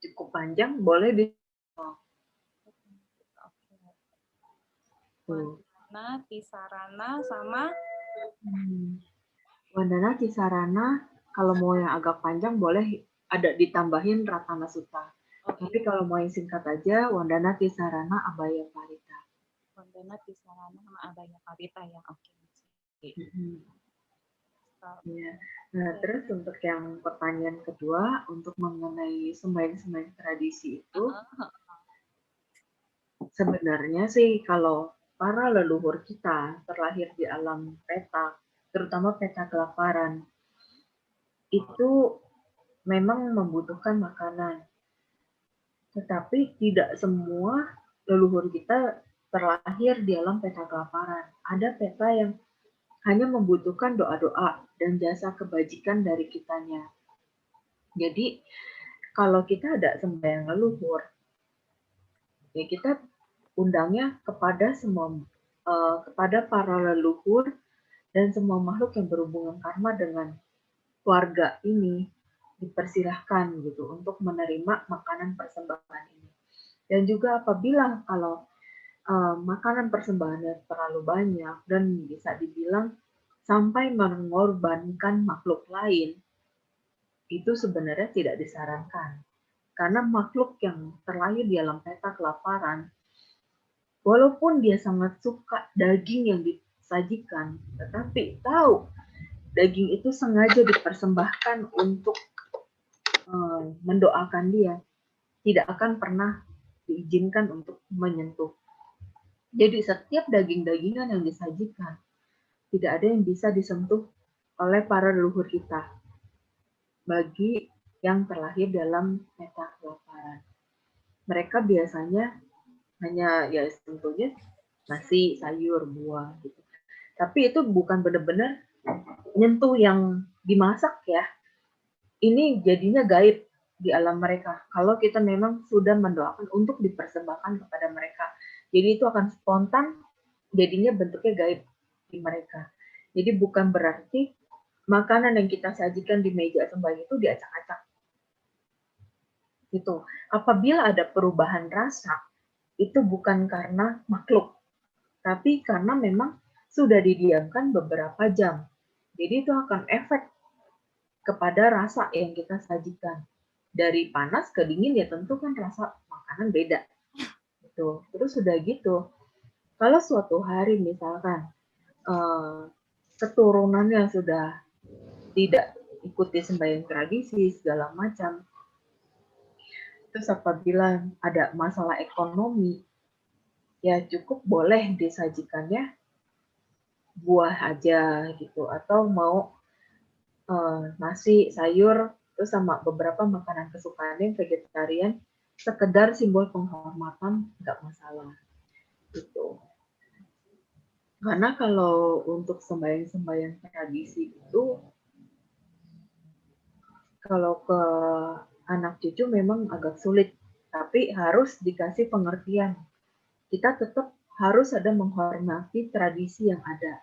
cukup panjang, boleh di Wandana, Tisarana, sama Wandana, Tisarana, kalau mau yang agak panjang boleh ada ditambahin Ratana Sutta. Tapi kalau mau yang singkat aja, Wandana, Tisarana, Abaya Parita. Wandana, Tisarana, sama Abaya Parita ya, oke. Ya. Nah, terus untuk yang pertanyaan kedua, untuk mengenai sembahyang-sembahyang tradisi itu, sebenarnya sih kalau para leluhur kita terlahir di alam peta, terutama peta kelaparan, itu memang membutuhkan makanan. Tetapi tidak semua leluhur kita terlahir di alam peta kelaparan. Ada peta yang hanya membutuhkan doa-doa dan jasa kebajikan dari kitanya. Jadi, kalau kita ada sembahyang leluhur, ya kita undangnya kepada semua kepada para leluhur dan semua makhluk yang berhubungan karma dengan keluarga ini dipersilahkan gitu untuk menerima makanan persembahan ini. Dan juga apabila kalau makanan persembahannya terlalu banyak dan bisa dibilang sampai mengorbankan makhluk lain, itu sebenarnya tidak disarankan. Karena makhluk yang terlahir di alam peta kelaparan, walaupun dia sangat suka daging yang disajikan, tetapi tahu daging itu sengaja dipersembahkan untuk mendoakan dia, tidak akan pernah diizinkan untuk menyentuh. Jadi setiap daging-dagingan yang disajikan, tidak ada yang bisa disentuh oleh para leluhur kita bagi yang terlahir dalam peta kelaparan. Mereka biasanya hanya ya tentunya nasi, sayur, buah gitu. Tapi itu bukan benar-benar nyentuh yang dimasak ya. Ini jadinya gaib di alam mereka. Kalau kita memang sudah mendoakan untuk dipersembahkan kepada mereka. Jadi itu akan spontan, jadinya bentuknya gaib di mereka. Jadi bukan berarti makanan yang kita sajikan di meja sembahyang itu diacak-acak. Gitu. Apabila ada perubahan rasa, itu bukan karena makhluk, tapi karena memang sudah didiamkan beberapa jam. Jadi itu akan efek kepada rasa yang kita sajikan. Dari panas ke dingin ya tentu kan rasa makanan beda. Gitu. Terus sudah gitu, kalau suatu hari misalkan keturunannya sudah tidak ikuti sembahyang tradisi segala macam, terus apabila ada masalah ekonomi, ya cukup boleh disajikannya buah aja gitu, atau mau nasi, sayur, terus sama beberapa makanan kesukaannya vegetarian, sekedar simbol penghormatan, nggak masalah gitu. Karena kalau untuk sembahyang-sembahyang tradisi itu, kalau ke anak cucu memang agak sulit, tapi harus dikasih pengertian. Kita tetap harus ada menghormati tradisi yang ada.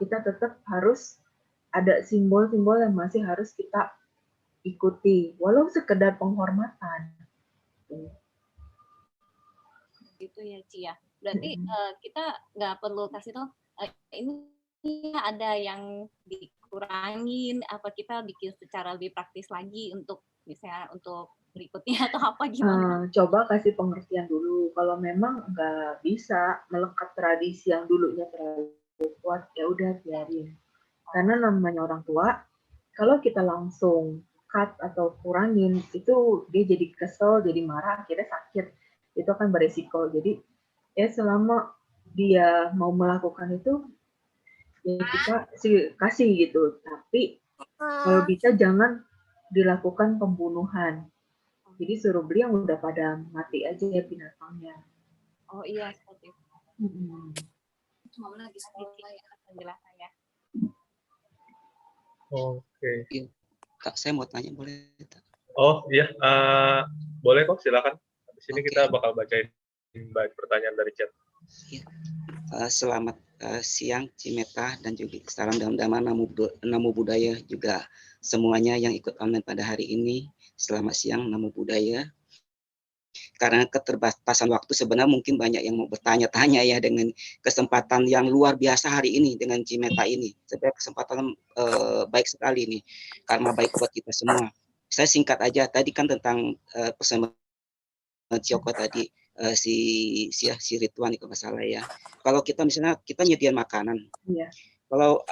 Kita tetap harus ada simbol-simbol yang masih harus kita ikuti, walau sekedar penghormatan. Gitu ya, Ci ya. Berarti kita nggak perlu kasih tahu ini ada yang dikurangin, apa kita bikin secara lebih praktis lagi untuk misalnya untuk berikutnya atau apa gimana? Coba kasih pengertian dulu. Kalau memang nggak bisa melekat tradisi yang dulunya terlalu kuat, ya udah biarin. Karena namanya orang tua, kalau kita langsung cut atau kurangin, itu dia jadi kesel, jadi marah, akhirnya sakit. Itu akan beresiko. Jadi ya selama dia mau melakukan itu, ya kita kasih gitu. Tapi kalau bisa jangan dilakukan pembunuhan. Jadi suruh beli yang udah pada mati aja ya binatangnya. Oh iya, seperti itu. Mau lagi sedikit penjelasannya. Oke. Kak, saya mau tanya boleh? Oh iya, boleh kok, silakan. Di sini kita bakal bacain banyak pertanyaan dari chat. Selamat siang Cimeta dan juga salam dalam Namo Buddhaya juga semuanya yang ikut online pada hari ini. Selamat siang, Namo Buddhaya. Karena keterbatasan waktu sebenarnya mungkin banyak yang mau bertanya-tanya ya dengan kesempatan yang luar biasa hari ini dengan Cimeta ini. Sebenarnya kesempatan baik sekali nih, karena baik buat kita semua. Saya singkat aja, tadi kan tentang pesan Cioko tadi, si Ridwan kalau nggak salah ya. Kalau kita misalnya kita nyediain makanan, kalau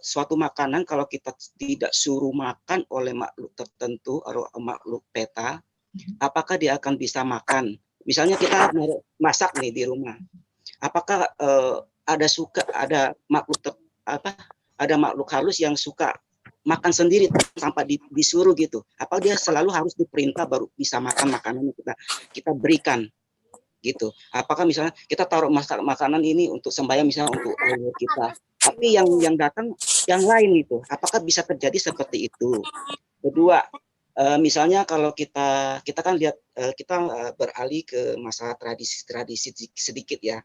suatu makanan kalau kita tidak suruh makan oleh makhluk tertentu atau makhluk peta, apakah dia akan bisa makan? Misalnya kita masak nih di rumah, apakah ada makhluk ada makhluk halus yang suka makan sendiri tanpa disuruh gitu? Apa dia selalu harus diperintah baru bisa makan makanan yang kita berikan gitu? Apakah misalnya kita taruh makanan ini untuk sembahyang misalnya untuk leluhur kita, tapi yang datang yang lain itu, apakah bisa terjadi seperti itu? Kedua, misalnya kalau kita kan lihat kita beralih ke masa tradisi sedikit ya.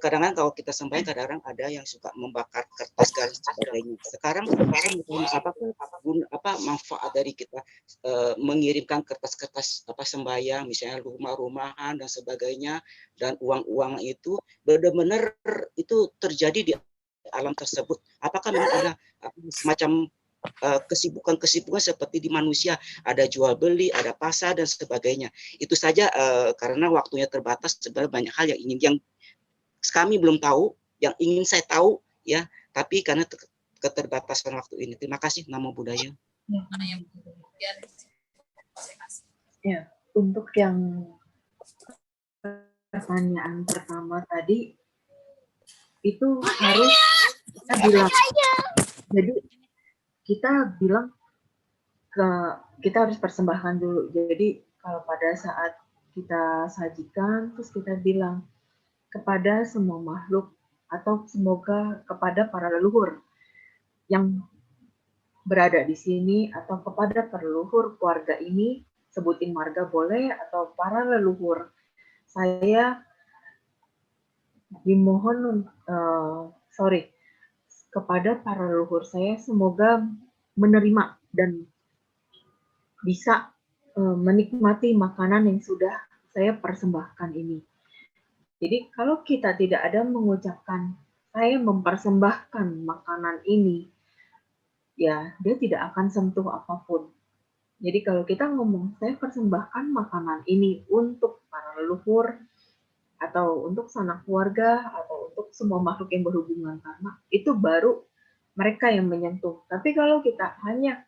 kadang-kadang kalau kita sembahyang, kadang-kadang ada yang suka membakar kertas dan sebagainya. Sekarang apa manfaat dari kita mengirimkan kertas-kertas sembahyang, misalnya rumah-rumahan dan sebagainya, dan uang-uang itu benar-benar itu terjadi di alam tersebut. Apakah memang ada semacam kesibukan-kesibukan seperti di manusia, ada jual beli, ada pasar dan sebagainya. Itu saja karena waktunya terbatas, sebenarnya banyak hal yang kami belum tahu, yang ingin saya tahu ya, tapi karena keterbatasan waktu ini. Terima kasih. Namo Buddhaya. Ya, untuk yang pertanyaan pertama tadi itu harus kita bilang. Jadi kita bilang kita harus persembahkan dulu. Jadi kalau pada saat kita sajikan, terus kita bilang kepada semua makhluk atau semoga kepada para leluhur yang berada di sini atau kepada para leluhur keluarga ini, sebutin marga boleh, atau para leluhur, saya dimohon kepada para leluhur saya semoga menerima dan bisa menikmati makanan yang sudah saya persembahkan ini. Jadi kalau kita tidak ada mengucapkan saya mempersembahkan makanan ini, ya dia tidak akan sentuh apapun. Jadi kalau kita ngomong saya persembahkan makanan ini untuk para leluhur atau untuk sanak keluarga atau untuk semua makhluk yang berhubungan karma, itu baru mereka yang menyentuh. Tapi kalau kita hanya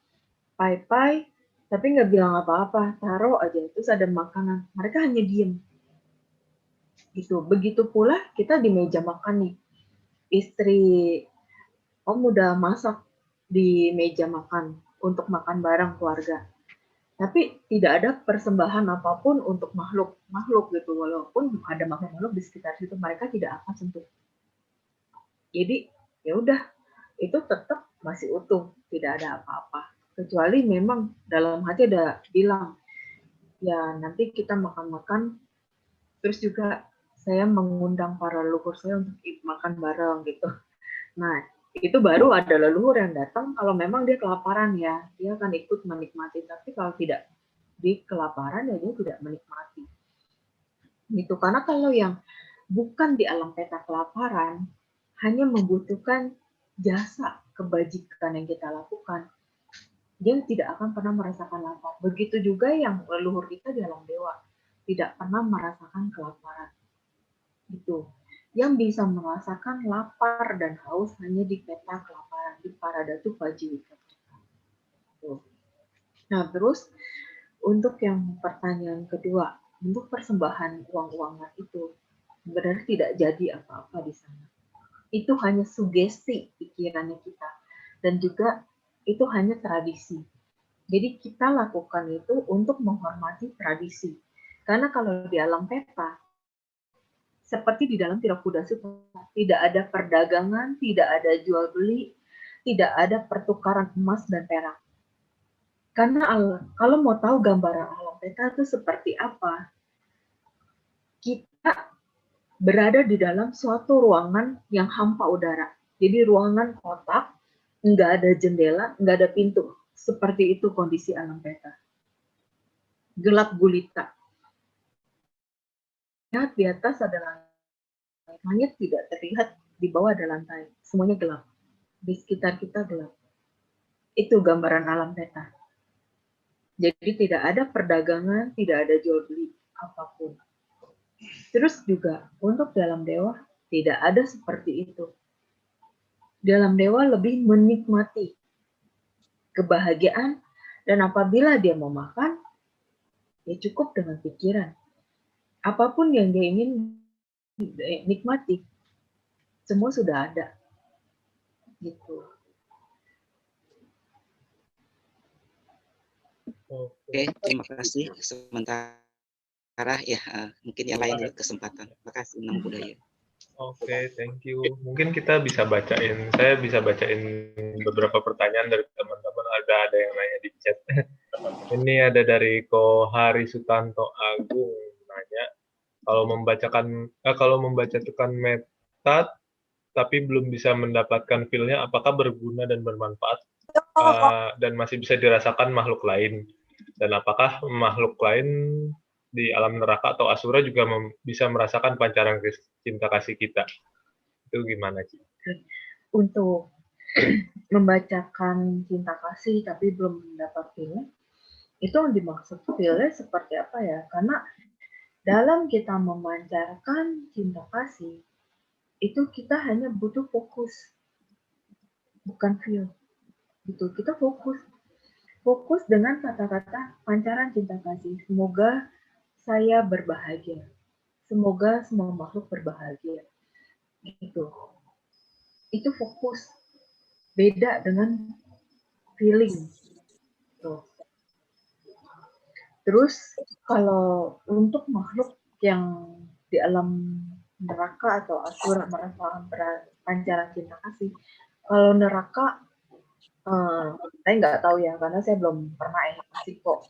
pai-pai tapi nggak bilang apa-apa, taruh aja terus ada makanan, mereka hanya diem. Gitu. Begitu pula kita di meja makan nih, istri om udah masak di meja makan untuk makan bareng keluarga. Tapi tidak ada persembahan apapun untuk makhluk gitu, walaupun ada makhluk di sekitar situ, mereka tidak akan sentuh. Jadi ya udah, itu tetap masih utuh, tidak ada apa-apa. Kecuali memang dalam hati ada bilang, ya nanti kita makan-makan, terus juga saya mengundang para leluhur saya untuk makan bareng gitu. Nah, itu baru ada leluhur yang datang kalau memang dia kelaparan ya, dia akan ikut menikmati. Tapi kalau tidak di kelaparan ya dia tidak menikmati. Gitu. Karena kalau yang bukan di alam peta kelaparan, hanya membutuhkan jasa kebajikan yang kita lakukan, dia tidak akan pernah merasakan lapar. Begitu juga yang leluhur kita di alam dewa, tidak pernah merasakan kelaparan. Gitu. Yang bisa merasakan lapar dan haus hanya di peta kelaparan, di Paradatu Pajiwika. Nah, terus untuk yang pertanyaan kedua, untuk persembahan uang-uangan itu benar tidak jadi apa-apa di sana. Itu hanya sugesti pikirannya kita, dan juga itu hanya tradisi. Jadi kita lakukan itu untuk menghormati tradisi. Karena kalau di alam peta, seperti di dalam Tirakudha Sutta, tidak ada perdagangan, tidak ada jual beli, tidak ada pertukaran emas dan perak. Karena kalau mau tahu gambaran alam peta itu seperti apa, kita berada di dalam suatu ruangan yang hampa udara. Jadi ruangan kotak, nggak ada jendela, nggak ada pintu. Seperti itu kondisi alam peta. Gelap gulita. Lihat di atas ada langit. Langit tidak terlihat, di bawah ada lantai. Semuanya gelap. Di sekitar kita gelap. Itu gambaran alam peta. Jadi tidak ada perdagangan, tidak ada jual beli apapun. Terus juga untuk dalam dewa tidak ada seperti itu. Dalam dewa lebih menikmati kebahagiaan, dan apabila dia mau makan, ya cukup dengan pikiran. Apapun yang dia ingin nikmati, semua sudah ada. Gitu. Oke, terima kasih. Sementara ya mungkin yang lain kesempatan. Terima kasih. Namo Buddhaya. Oke, thank you. Mungkin kita bisa bacain, saya bisa bacain beberapa pertanyaan dari teman-teman. Ada yang nanya di chat. Ini ada dari Kohari Sutanto Agung nanya, Kalau membaca tekan meta tapi belum bisa mendapatkan feel-nya, apakah berguna dan bermanfaat dan masih bisa dirasakan makhluk lain? Dan apakah makhluk lain di alam neraka atau asura juga bisa merasakan pancaran cinta kasih kita? Itu gimana, Ci? Untuk membacakan cinta kasih tapi belum mendapat feel, itu yang dimaksud feel-nya seperti apa ya? Karena dalam kita memancarkan cinta kasih, itu kita hanya butuh fokus, bukan feel. Gitu, kita fokus dengan kata-kata pancaran cinta kasih. Semoga saya berbahagia. Semoga semua makhluk berbahagia. Itu fokus. Beda dengan feeling. Tuh. Terus kalau untuk makhluk yang di alam neraka atau asura merasakan pancaran cinta kasih, kalau neraka saya nggak tahu ya, karena saya belum pernah edukasi kok.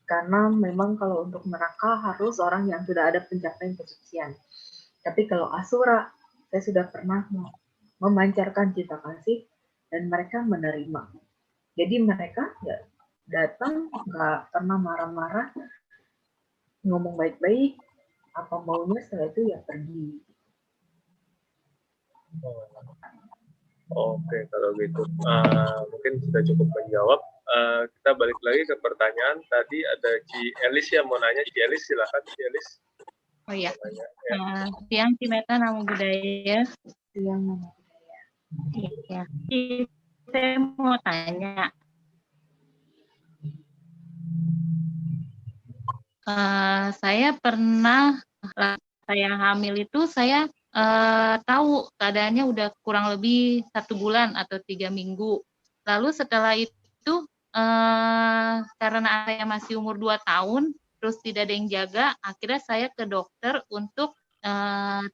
Karena memang kalau untuk neraka harus orang yang sudah ada pencapaian kesucian. Tapi kalau asura, saya sudah pernah memancarkan cinta kasih dan mereka menerima. Jadi mereka nggak datang, nggak pernah marah-marah, ngomong baik-baik, apa maunya setelah itu ya pergi. Oke, kalau gitu mungkin sudah cukup menjawab. Kita balik lagi ke pertanyaan. Tadi ada Ci Elis yang mau nanya. Ci Elis, silakan Ci Elis. Oh iya. Siang Cimeta, Namo Buddhaya. Siang Namo Buddhaya. Iya. Saya mau tanya. Saya pernah saya hamil itu saya tahu keadaannya udah kurang lebih 1 bulan atau 3 minggu. Lalu setelah itu karena saya masih umur 2 tahun, terus tidak ada yang jaga, akhirnya saya ke dokter untuk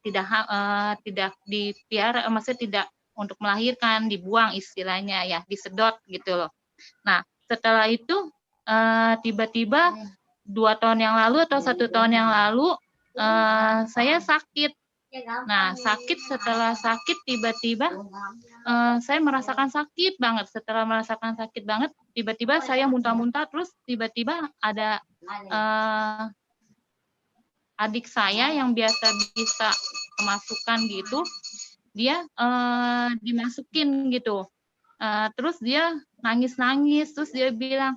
tidak dipiara, maksudnya tidak untuk melahirkan, dibuang istilahnya ya, disedot gitu loh. Nah, setelah itu tiba-tiba 2 tahun yang lalu atau 1 tahun yang lalu saya sakit. Nah, setelah sakit tiba-tiba saya merasakan sakit banget. Setelah merasakan sakit banget, tiba-tiba saya muntah-muntah, terus tiba-tiba ada adik saya yang biasa bisa kemasukan gitu, dia dimasukin gitu. Terus dia nangis-nangis, terus dia bilang,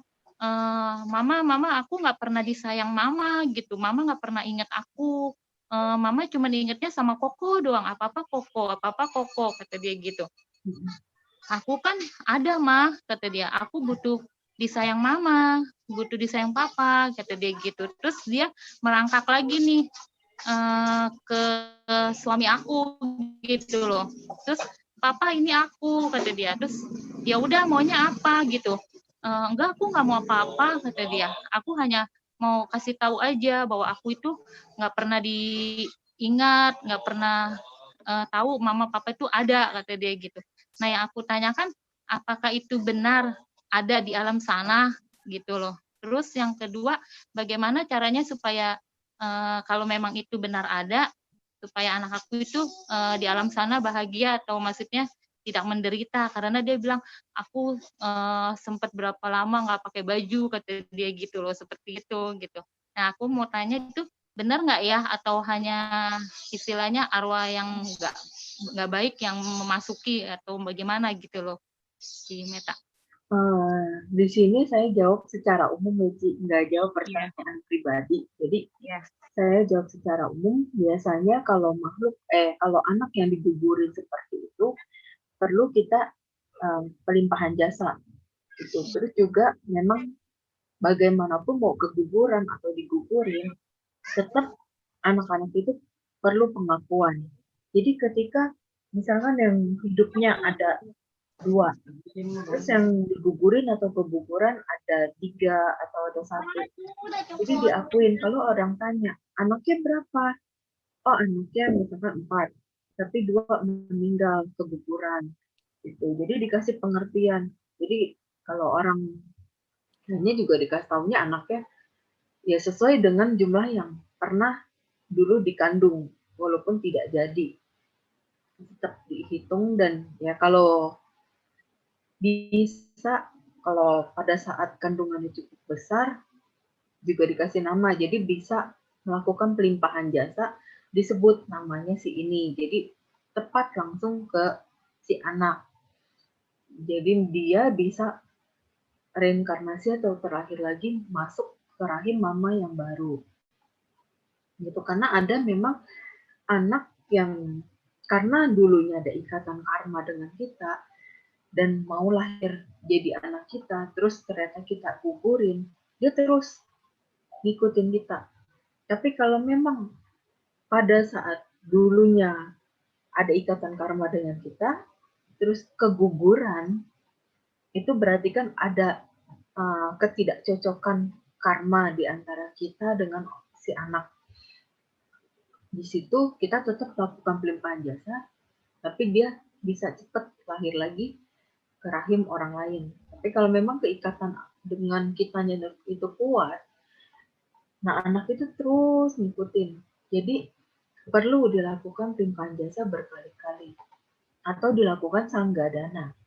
Mama, aku nggak pernah disayang Mama gitu. Mama nggak pernah ingat aku. Mama cuma ingetnya sama Koko doang. Apa-apa Koko, kata dia gitu. Aku kan ada, Ma, kata dia. Aku butuh disayang Mama, butuh disayang Papa, kata dia gitu. Terus dia merangkak lagi nih ke suami aku gitu loh. Terus, Papa ini aku, kata dia. Terus ya udah maunya apa gitu. Enggak, aku nggak mau apa-apa, kata dia. Aku hanya mau kasih tahu aja bahwa aku itu nggak pernah diingat, nggak pernah tahu mama papa itu ada, kata dia gitu. Nah, yang aku tanyakan, apakah itu benar ada di alam sana gitu loh. Terus yang kedua, bagaimana caranya supaya kalau memang itu benar ada, supaya anak aku itu di alam sana bahagia atau maksudnya tidak menderita, karena dia bilang aku sempat berapa lama nggak pakai baju, kata dia gitu loh, seperti itu gitu. Nah, aku mau tanya itu benar nggak ya, atau hanya istilahnya arwah yang nggak baik yang memasuki atau bagaimana gitu loh, si Meta. Di sini saya jawab secara umum, nggak jawab pertanyaan pribadi. Jadi saya jawab secara umum. Biasanya kalau kalau anak yang digugurin seperti itu, perlu kita pelimpahan jasa. Gitu. Terus juga memang bagaimanapun mau keguguran atau digugurin, tetap anak-anak itu perlu pengakuan. Jadi ketika misalkan yang hidupnya ada 2, terus yang digugurin atau keguguran ada 3 atau ada 1, jadi diakuin. Kalau orang tanya anaknya berapa, oh anaknya misalkan 4, tapi 2 meninggal keguguran gitu. Jadi dikasih pengertian. Jadi kalau orang ini juga dikasih tahunya anaknya ya sesuai dengan jumlah yang pernah dulu dikandung, walaupun tidak jadi. Tetap dihitung dan ya kalau bisa, kalau pada saat kandungannya cukup besar, juga dikasih nama. Jadi bisa melakukan pelimpahan jasa, disebut namanya si ini. Jadi tepat langsung ke si anak. Jadi dia bisa reinkarnasi atau terlahir lagi masuk ke rahim mama yang baru. Gitu. Karena ada memang anak yang karena dulunya ada ikatan karma dengan kita dan mau lahir jadi anak kita, terus ternyata kita gugurin, dia terus ngikutin kita. Tapi kalau memang pada saat dulunya ada ikatan karma dengan kita, terus keguguran, itu berarti kan ada ketidakcocokan karma di antara kita dengan si anak. Di situ kita tetap lakukan pelimpahan jasa, tapi dia bisa cepat lahir lagi ke rahim orang lain. Tapi kalau memang keikatan dengan kitanya itu kuat, nah anak itu terus ngikutin. Jadi perlu dilakukan pelimpahan jasa berkali-kali atau dilakukan sanggadana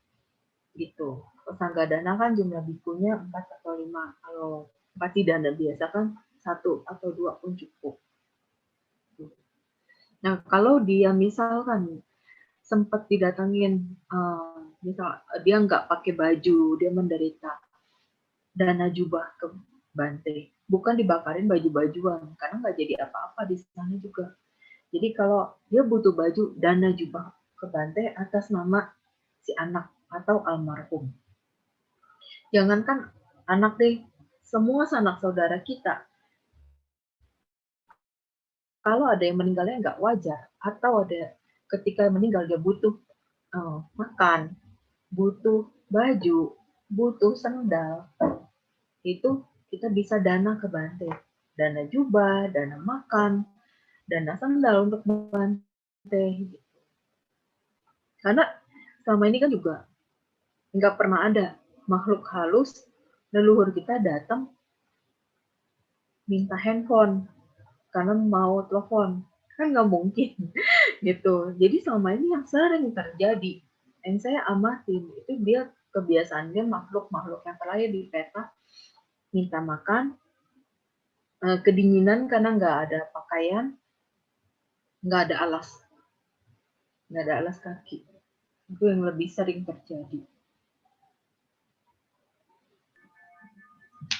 gitu. Sanggadana kan jumlah bikunya 4 atau 5. Kalau patidana biasa kan 1 atau 2 pun cukup. Nah, kalau dia misalkan sempat didatangin, misal dia nggak pakai baju, dia menderita dana jubah ke Bante, bukan dibakarin baju-bajuan, karena nggak jadi apa-apa di sana juga. Jadi kalau dia butuh baju, dana jubah ke Bante atas nama si anak atau almarhum. Jangankan anak deh, semua sanak saudara kita, kalau ada yang meninggalnya nggak wajar, atau ada ketika meninggal dia butuh makan, butuh baju, butuh sendal, itu kita bisa dana ke Bante. Dana jubah, dana makan, dana sendal untuk Bante. Karena selama ini kan juga nggak pernah ada makhluk halus leluhur kita datang minta handphone karena mau telepon, kan nggak mungkin gitu. Jadi selama ini yang sering terjadi yang saya amatin itu dia kebiasaan dia makhluk-makhluk yang terlahir di peta minta makan, kedinginan karena nggak ada pakaian, nggak ada alas kaki. Itu yang lebih sering terjadi.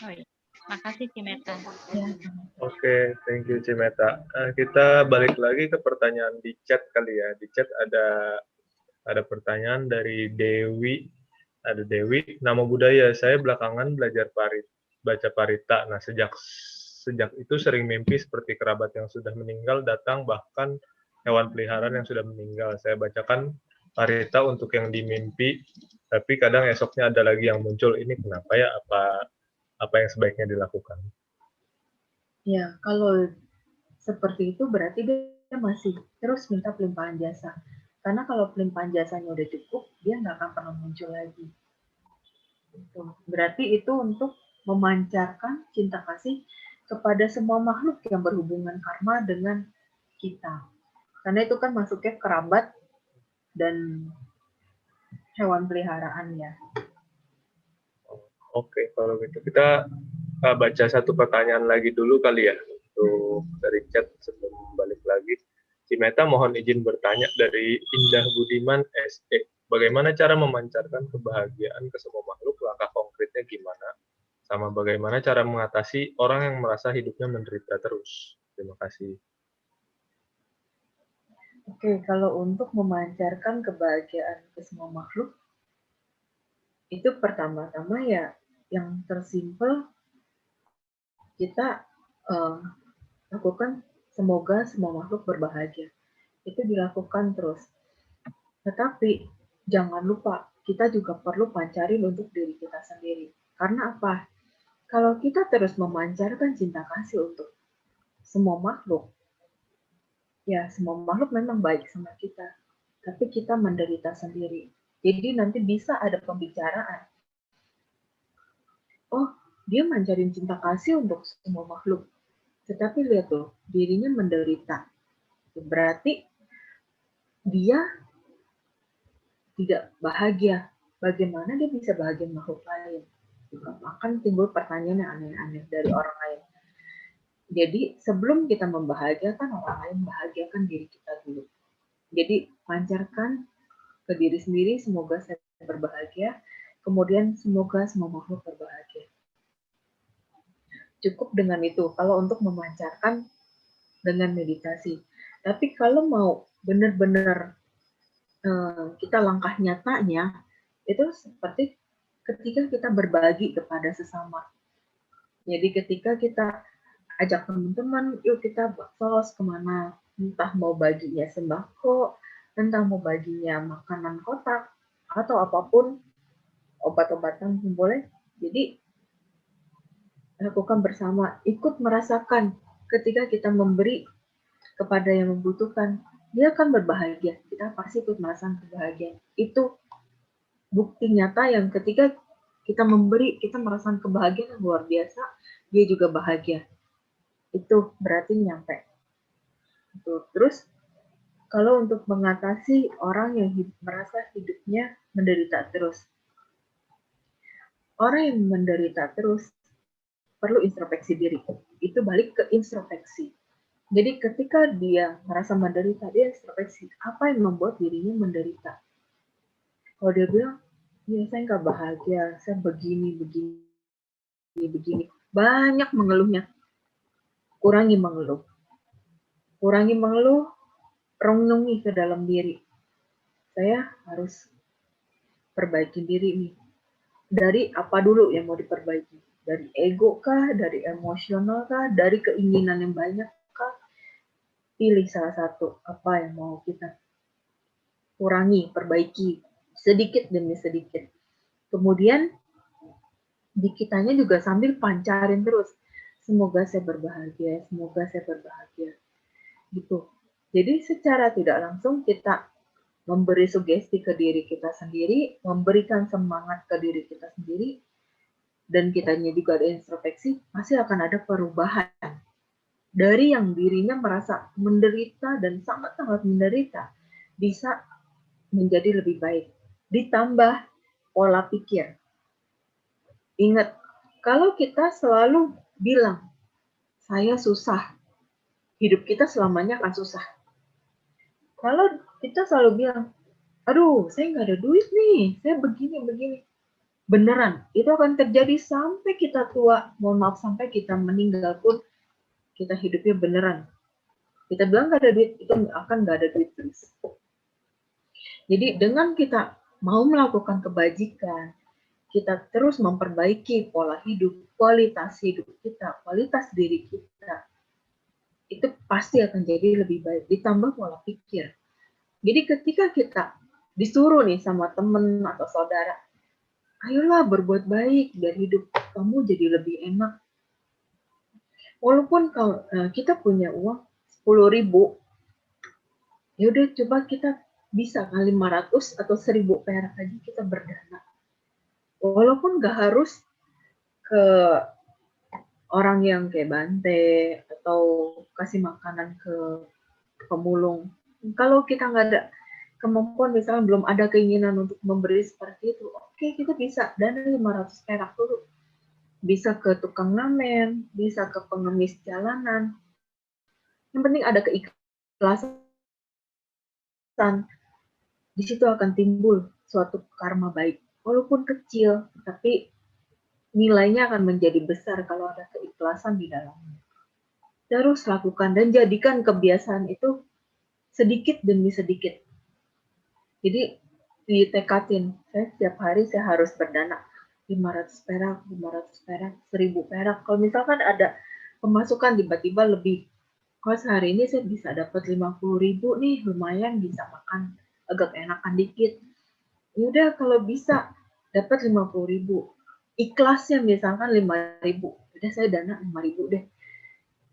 Oh, iya. Makasih Cimeta. Ya. Oke, thank you Cimeta. Kita balik lagi ke pertanyaan di chat kali ya. Di chat ada pertanyaan dari Dewi. Ada Dewi, nama budaya. Saya belakangan belajar baca parita. Nah, sejak itu sering mimpi seperti kerabat yang sudah meninggal datang, bahkan hewan peliharaan yang sudah meninggal. Saya bacakan parita untuk yang dimimpi, tapi kadang esoknya ada lagi yang muncul. Ini kenapa ya? Apa yang sebaiknya dilakukan? Ya, kalau seperti itu berarti dia masih terus minta pelimpahan jasa. Karena kalau pelimpahan jasanya udah cukup, dia nggak akan pernah muncul lagi. Berarti itu untuk memancarkan cinta kasih kepada semua makhluk yang berhubungan karma dengan kita. Karena itu kan masuknya kerabat dan hewan peliharaan ya. Oke, kalau gitu kita baca satu pertanyaan lagi dulu kali ya untuk dari chat sebelum balik lagi. Cimeta mohon izin bertanya dari Indah Budiman SE. Bagaimana cara memancarkan kebahagiaan ke semua makhluk? Langkah konkretnya gimana? Sama bagaimana cara mengatasi orang yang merasa hidupnya menderita terus? Terima kasih. Oke, kalau untuk memancarkan kebahagiaan ke semua makhluk, itu pertama-tama ya yang tersimpel kita lakukan semoga semua makhluk berbahagia. Itu dilakukan terus. Tetapi jangan lupa kita juga perlu pancarin untuk diri kita sendiri. Karena apa? Kalau kita terus memancarkan cinta kasih untuk semua makhluk, ya semua makhluk memang baik sama kita, tapi kita menderita sendiri. Jadi nanti bisa ada pembicaraan. Oh, dia mancarin cinta kasih untuk semua makhluk. tetapi lihat tuh, dirinya menderita. Berarti dia tidak bahagia. Bagaimana dia bisa bahagia makhluk lain? Akan timbul pertanyaan yang aneh-aneh dari orang lain. Jadi sebelum kita membahagiakan orang lain, bahagiakan diri kita dulu. Jadi pancarkan ke diri sendiri, semoga saya berbahagia, kemudian semoga semua makhluk berbahagia. Cukup dengan itu kalau untuk memancarkan dengan meditasi. Tapi kalau mau benar-benar kita langkah nyatanya, itu seperti ketika kita berbagi kepada sesama. Jadi ketika kita ajak teman-teman, yuk kita sos kemana, entah mau baginya sembako, entah mau baginya makanan kotak, atau apapun, obat-obatan pun boleh. Jadi lakukan bersama, ikut merasakan ketika kita memberi kepada yang membutuhkan, dia akan berbahagia. Kita pasti ikut merasakan kebahagiaan. Itu bukti nyata yang ketika kita memberi, kita merasakan kebahagiaan yang luar biasa, dia juga bahagia. Itu berarti nyampe. Terus kalau untuk mengatasi orang yang merasa hidupnya menderita terus, orang yang menderita terus perlu introspeksi diri. Itu balik ke introspeksi. Jadi ketika dia merasa menderita, dia introspeksi apa yang membuat dirinya menderita. Kalau dia bilang, ya saya nggak bahagia, saya begini, banyak mengeluhnya. Kurangi mengeluh, renungi ke dalam diri. Saya harus perbaiki diri nih. Dari apa dulu yang mau diperbaiki? Dari ego kah? Dari emosional kah? Dari keinginan yang banyak kah? Pilih salah satu apa yang mau kita kurangi, perbaiki sedikit demi sedikit. Kemudian di kitanya juga sambil pancarin terus. Semoga saya berbahagia, semoga saya berbahagia. Gitu. Jadi secara tidak langsung kita memberi sugesti ke diri kita sendiri, memberikan semangat ke diri kita sendiri, dan kitanya juga ada introspeksi, pasti akan ada perubahan. Dari yang dirinya merasa menderita dan sangat-sangat menderita, bisa menjadi lebih baik. Ditambah pola pikir. Ingat, kalau kita selalu bilang, saya susah, hidup kita selamanya akan susah. Kalau kita selalu bilang, aduh, saya nggak ada duit nih, saya begini. Beneran, itu akan terjadi sampai kita tua, mohon maaf, sampai kita meninggal pun, kita hidupnya beneran. Kita bilang nggak ada duit, itu akan nggak ada duit terus. Jadi dengan kita mau melakukan kebajikan, kita terus memperbaiki pola hidup, kualitas hidup kita, kualitas diri kita, itu pasti akan jadi lebih baik. Ditambah pola pikir. Jadi ketika kita disuruh nih sama teman atau saudara, ayolah berbuat baik biar hidup kamu jadi lebih enak. Walaupun kalau kita punya uang 10.000, ya udah coba kita bisa kali 500 atau 1.000 perak aja kita berdana. Walaupun nggak harus ke orang yang kayak Bante atau kasih makanan ke pemulung. Kalau kita nggak ada kemampuan, misalnya belum ada keinginan untuk memberi seperti itu, oke, kita bisa dana 500 perak dulu. Bisa ke tukang ngamen, bisa ke pengemis jalanan. Yang penting ada keikhlasan. Di situ akan timbul suatu karma baik. Walaupun kecil, tapi nilainya akan menjadi besar kalau ada keikhlasan di dalamnya. Terus lakukan dan jadikan kebiasaan itu sedikit demi sedikit. Jadi ditekatin, saya setiap hari saya harus berdana 500 perak, 500 perak, 1.000 perak. Kalau misalkan ada pemasukan tiba-tiba lebih, kalau sehari ini saya bisa dapat 50.000 nih, lumayan bisa makan agak enakan dikit. Ya udah kalau bisa dapat 50.000, ikhlasnya misalkan 5.000, udah saya dana 5.000 deh.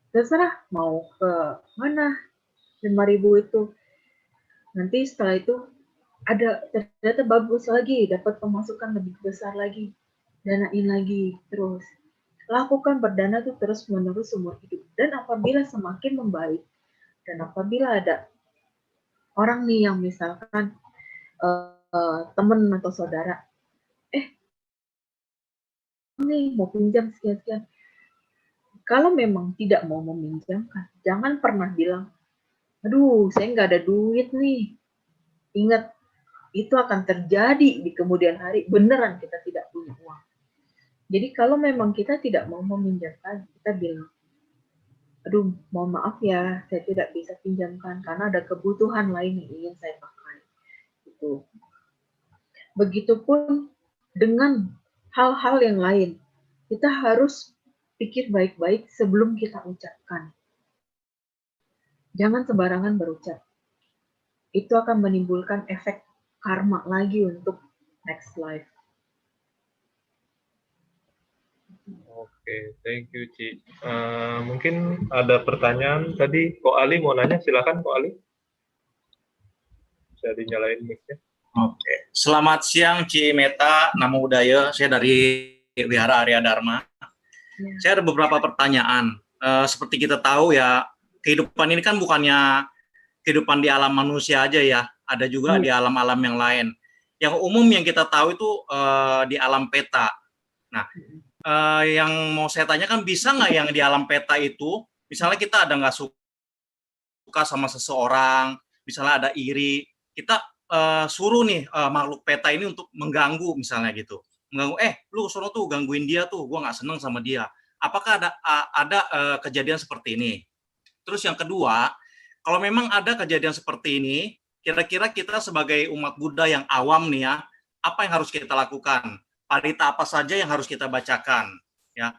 Terserah mau ke mana 5.000 itu. Nanti setelah itu ada ternyata bagus lagi, dapat pemasukan lebih besar lagi, danain lagi terus. lakukan berdana itu terus-menerus seumur hidup. Dan apabila semakin membaik, dan apabila ada orang nih yang misalkan teman atau saudara, nih mau pinjam sekian-sekian. Kalau memang tidak mau meminjamkan, jangan pernah bilang, aduh saya nggak ada duit nih. Ingat, itu akan terjadi di kemudian hari, beneran kita tidak punya uang. Jadi kalau memang kita tidak mau meminjamkan, kita bilang, aduh mohon maaf ya, saya tidak bisa pinjamkan karena ada kebutuhan lain yang ingin saya pakai. Gitu. Begitupun dengan hal-hal yang lain, kita harus pikir baik-baik sebelum kita ucapkan. Jangan sembarangan berucap. Itu akan menimbulkan efek karma lagi untuk next life. Oke, thank you, Ci. Mungkin ada pertanyaan tadi, Ko Ali mau nanya, silakan Ko Ali. Bisa dinyalain mic-nya. Oke, selamat siang Ci Meta, Namo Buddhaya. Saya dari Wihara Arya Dharma. Saya ada beberapa pertanyaan. Seperti kita tahu ya, kehidupan ini kan bukannya kehidupan di alam manusia aja ya, ada juga di alam-alam yang lain. Yang umum yang kita tahu itu di alam peta. Nah, yang mau saya tanyakan, bisa nggak yang di alam peta itu, misalnya kita ada nggak suka sama seseorang, misalnya ada iri, kita suruh nih makhluk peta ini untuk mengganggu misalnya gitu, mengganggu, lu suruh tuh gangguin dia tuh, gua nggak seneng sama dia. Apakah ada kejadian seperti ini? Terus yang kedua, kalau memang ada kejadian seperti ini, kira-kira kita sebagai umat Buddha yang awam nih ya, apa yang harus kita lakukan? Parita apa saja yang harus kita bacakan? Ya,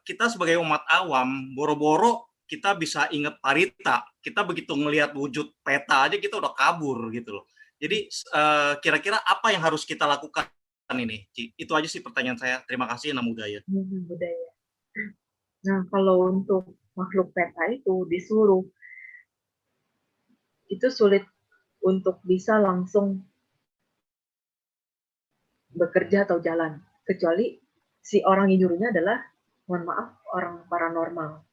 kita sebagai umat awam, boro-boro kita bisa ingat parita, kita begitu ngelihat wujud peta aja kita udah kabur gitu loh. Jadi kira-kira apa yang harus kita lakukan ini? Itu aja sih pertanyaan saya. Terima kasih, Namo Buddhaya. Budaya. Nah, kalau untuk makhluk peta itu disuruh, itu sulit untuk bisa langsung bekerja atau jalan, kecuali si orang yang nyuruhnya adalah, mohon maaf, orang paranormal.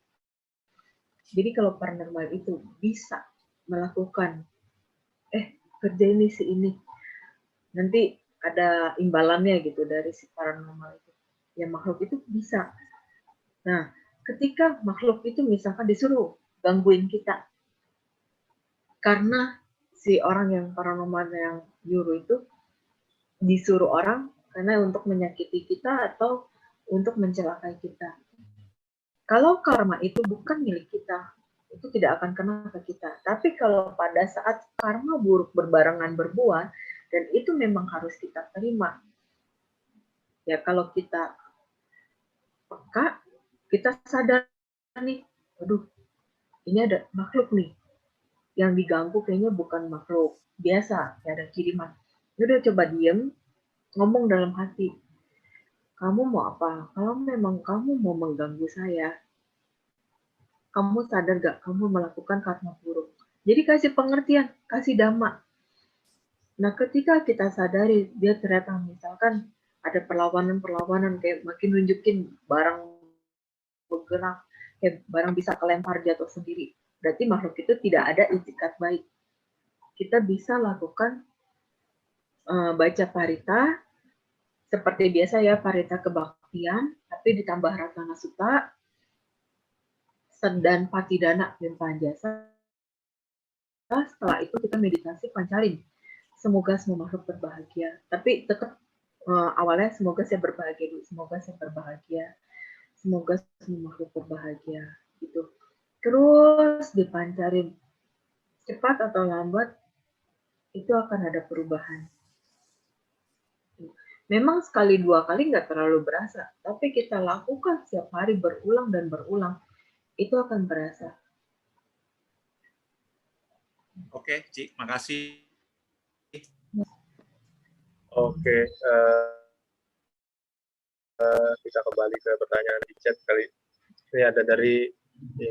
Jadi kalau paranormal itu bisa melakukan, kerja ini si ini, nanti ada imbalannya gitu dari si paranormal itu. Ya makhluk itu bisa. Nah, ketika makhluk itu misalkan disuruh gangguin kita, karena si orang yang paranormal yang nyuruh itu disuruh orang karena untuk menyakiti kita atau untuk mencelakai kita. Kalau karma itu bukan milik kita, itu tidak akan kena ke kita. Tapi kalau pada saat karma buruk berbarengan berbuah, dan itu memang harus kita terima. Ya kalau kita peka, kita sadar nih, aduh, ini ada makhluk nih. Yang diganggu kayaknya bukan makhluk biasa, ya ada kiriman. Udah coba diem, ngomong dalam hati, kamu mau apa? Kalau memang kamu mau mengganggu saya, kamu sadar gak kamu melakukan karma buruk? Jadi kasih pengertian, kasih dhamma. Nah ketika kita sadari, dia ternyata misalkan ada perlawanan-perlawanan, kayak makin nunjukin barang bergerak, kayak barang bisa kelempar jatuh sendiri. Berarti makhluk itu tidak ada itikat baik. Kita bisa lakukan baca parita, seperti biasa ya, parita kebaktian, tapi ditambah Ratana Sutta, dan Patidana dan Panjasa. Setelah itu kita meditasi pancarin. Semoga semua makhluk berbahagia. Tapi tetap awalnya semoga saya berbahagia dulu. Semoga saya berbahagia. Semoga semua makhluk berbahagia. Gitu. Terus dipancarin. Cepat atau lambat, itu akan ada perubahan. Memang sekali dua kali nggak terlalu berasa, tapi kita lakukan setiap hari berulang dan berulang, itu akan berasa. Oke, Ci, makasih. Oke, kita kembali ke pertanyaan di chat kali. Ini ada dari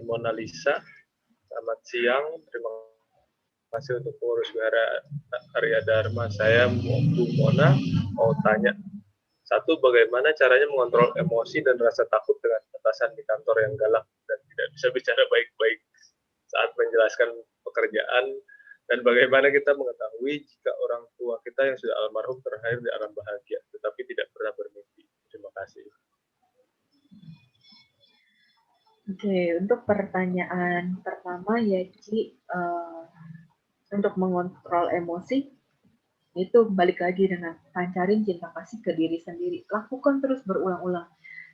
Mona Lisa. Selamat siang, terima kasih untuk pengurus Wihara Arya Dharma. Saya Bu Mona mau tanya, Satu, bagaimana caranya mengontrol emosi dan rasa takut dengan atasan di kantor yang galak dan tidak bisa bicara baik-baik saat menjelaskan pekerjaan, dan bagaimana kita mengetahui jika orang tua kita yang sudah almarhum terakhir di alam bahagia, tetapi tidak pernah bermimpi. Terima kasih. Oke, untuk pertanyaan pertama ya, Ci, untuk mengontrol emosi, itu balik lagi dengan pancarin cinta kasih ke diri sendiri. Lakukan terus berulang-ulang.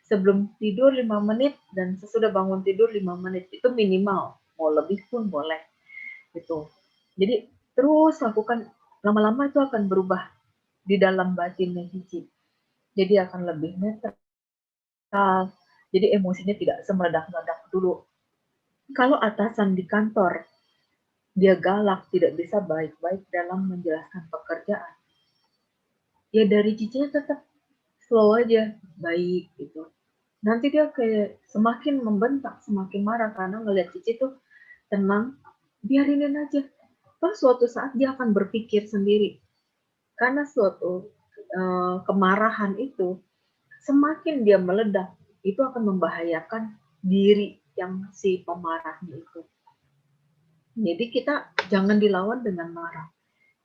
Sebelum tidur 5 menit dan sesudah bangun tidur 5 menit. Itu minimal. Mau lebih pun boleh. Gitu. Jadi terus lakukan, lama-lama itu akan berubah di dalam batinnya Cici. Jadi akan lebih netral. Jadi emosinya tidak semeledak-meledak dulu. Kalau atasan di kantor dia galak, tidak bisa baik-baik dalam menjelaskan pekerjaan, ya dari Cicinya tetap slow aja, baik gitu. Nanti dia kayak semakin membentak, semakin marah karena ngelihat Cici tuh tenang, biarinin aja. Toh suatu saat dia akan berpikir sendiri. Karena suatu kemarahan itu, semakin dia meledak, itu akan membahayakan diri yang si pemarahnya itu. Jadi kita jangan dilawan dengan marah.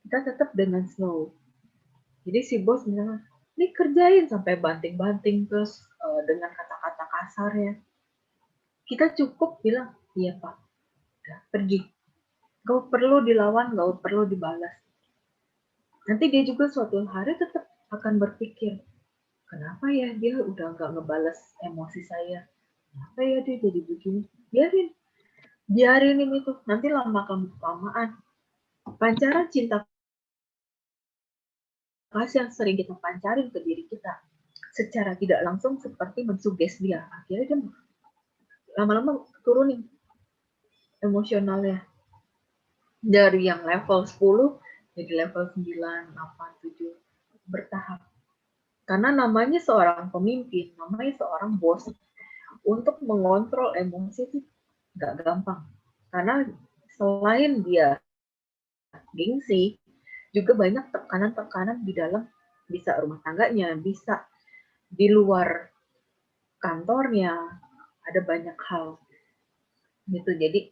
Kita tetap dengan slow. Jadi si bos misalnya, ini kerjain sampai banting-banting terus dengan kata-kata kasarnya. Kita cukup bilang, iya Pak, udah pergi. Gak perlu dilawan, gak perlu dibalas. Nanti dia juga suatu hari tetap akan berpikir, kenapa ya dia udah gak ngebales emosi saya? Kenapa ya dia jadi begini? Biarin itu. Nanti lama-kelamaan pancaran cinta kasih yang sering kita pancarin ke diri kita secara tidak langsung seperti mensuges dia. Akhirnya dia lama-lama turunin emosionalnya dari yang level 10 jadi level 9, 8, 7 bertahap. Karena namanya seorang pemimpin, namanya seorang bos, untuk mengontrol emosi itu nggak gampang. Karena selain dia gengsi, juga banyak tekanan-tekanan di dalam, bisa rumah tangganya, bisa di luar kantornya, ada banyak hal gitu. Jadi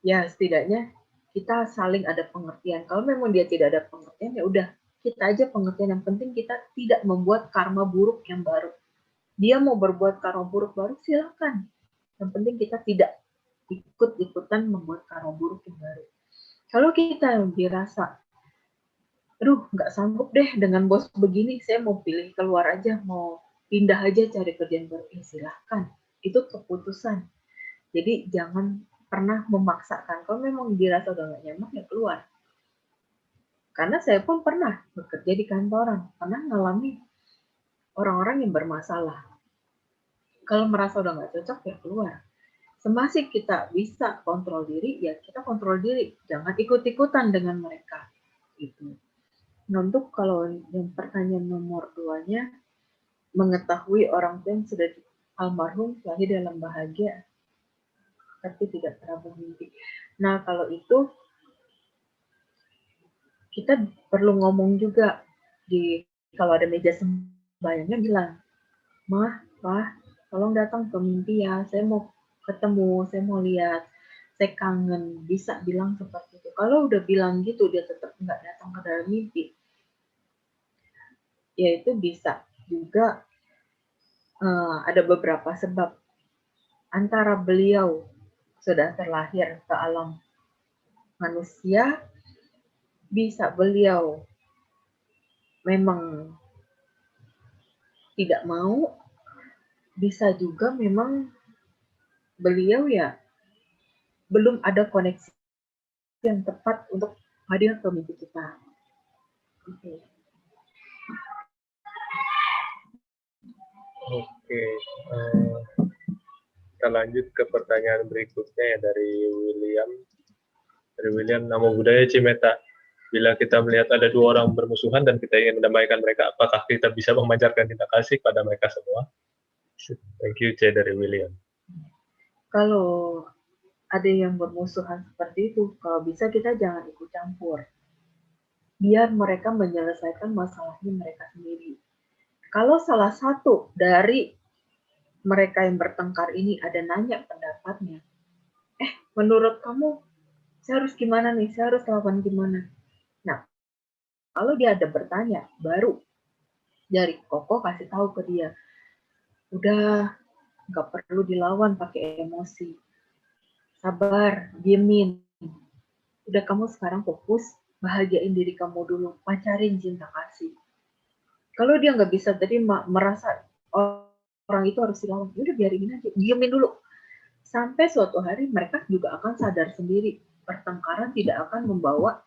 ya setidaknya kita saling ada pengertian. Kalau memang dia tidak ada pengertian, ya udah kita aja pengertian. Yang penting kita tidak membuat karma buruk yang baru. Dia mau berbuat karma buruk baru, silakan. Yang penting kita tidak ikut-ikutan membuat karma buruk yang baru. Kalau kita dirasa, aduh nggak sanggup deh dengan bos begini, saya mau pilih keluar aja, mau pindah aja cari kerjaan baru, ya silahkan. Itu keputusan. Jadi jangan pernah memaksakan. Kalau memang dirasa udah nggak nyaman, ya keluar. Karena saya pun pernah bekerja di kantoran, pernah ngalami orang-orang yang bermasalah. Kalau merasa udah nggak cocok, ya keluar. Semasih kita bisa kontrol diri, ya kita kontrol diri. Jangan ikut-ikutan dengan mereka. Gitu. Nah, untuk kalau yang pertanyaan nomor 2-nya, mengetahui orang tua yang sudah almarhum lahir dalam bahagia, tapi tidak pernah bermimpi. Nah, kalau itu kita perlu ngomong juga kalau ada meja sembahyangnya bilang, Mah, Pak, tolong datang ke mimpi ya, saya mau ketemu, saya mau lihat, saya kangen, bisa bilang seperti itu. Kalau udah bilang gitu, dia tetap nggak datang ke dalam mimpi, ya itu bisa juga ada beberapa sebab. Antara beliau sudah terlahir ke alam manusia, bisa beliau memang tidak mau, bisa juga memang beliau ya belum ada koneksi yang tepat untuk hadir ke mimpi kita. Oke. Kita lanjut ke pertanyaan berikutnya ya dari William. Dari William, Namo Buddhaya Cimeta. Bila kita melihat ada dua orang bermusuhan dan kita ingin mendamaikan mereka, apakah kita bisa memancarkan cinta kasih pada mereka semua? Thank you, C dari William. Kalau ada yang bermusuhan seperti itu, kalau bisa kita jangan ikut campur. Biar mereka menyelesaikan masalahnya mereka sendiri. Kalau salah satu dari mereka yang bertengkar ini ada nanya pendapatnya, menurut kamu saya harus gimana nih, saya harus lawan gimana? Nah, kalau dia ada bertanya, baru dari Koko kasih tahu ke dia, udah nggak perlu dilawan pakai emosi, sabar, diemin. Udah kamu sekarang fokus, bahagiain diri kamu dulu, pacarin cinta kasih. Kalau dia nggak bisa tadi merasa orang itu harus dilawan, udah biarin aja, diemin dulu. Sampai suatu hari mereka juga akan sadar sendiri, pertengkaran tidak akan membawa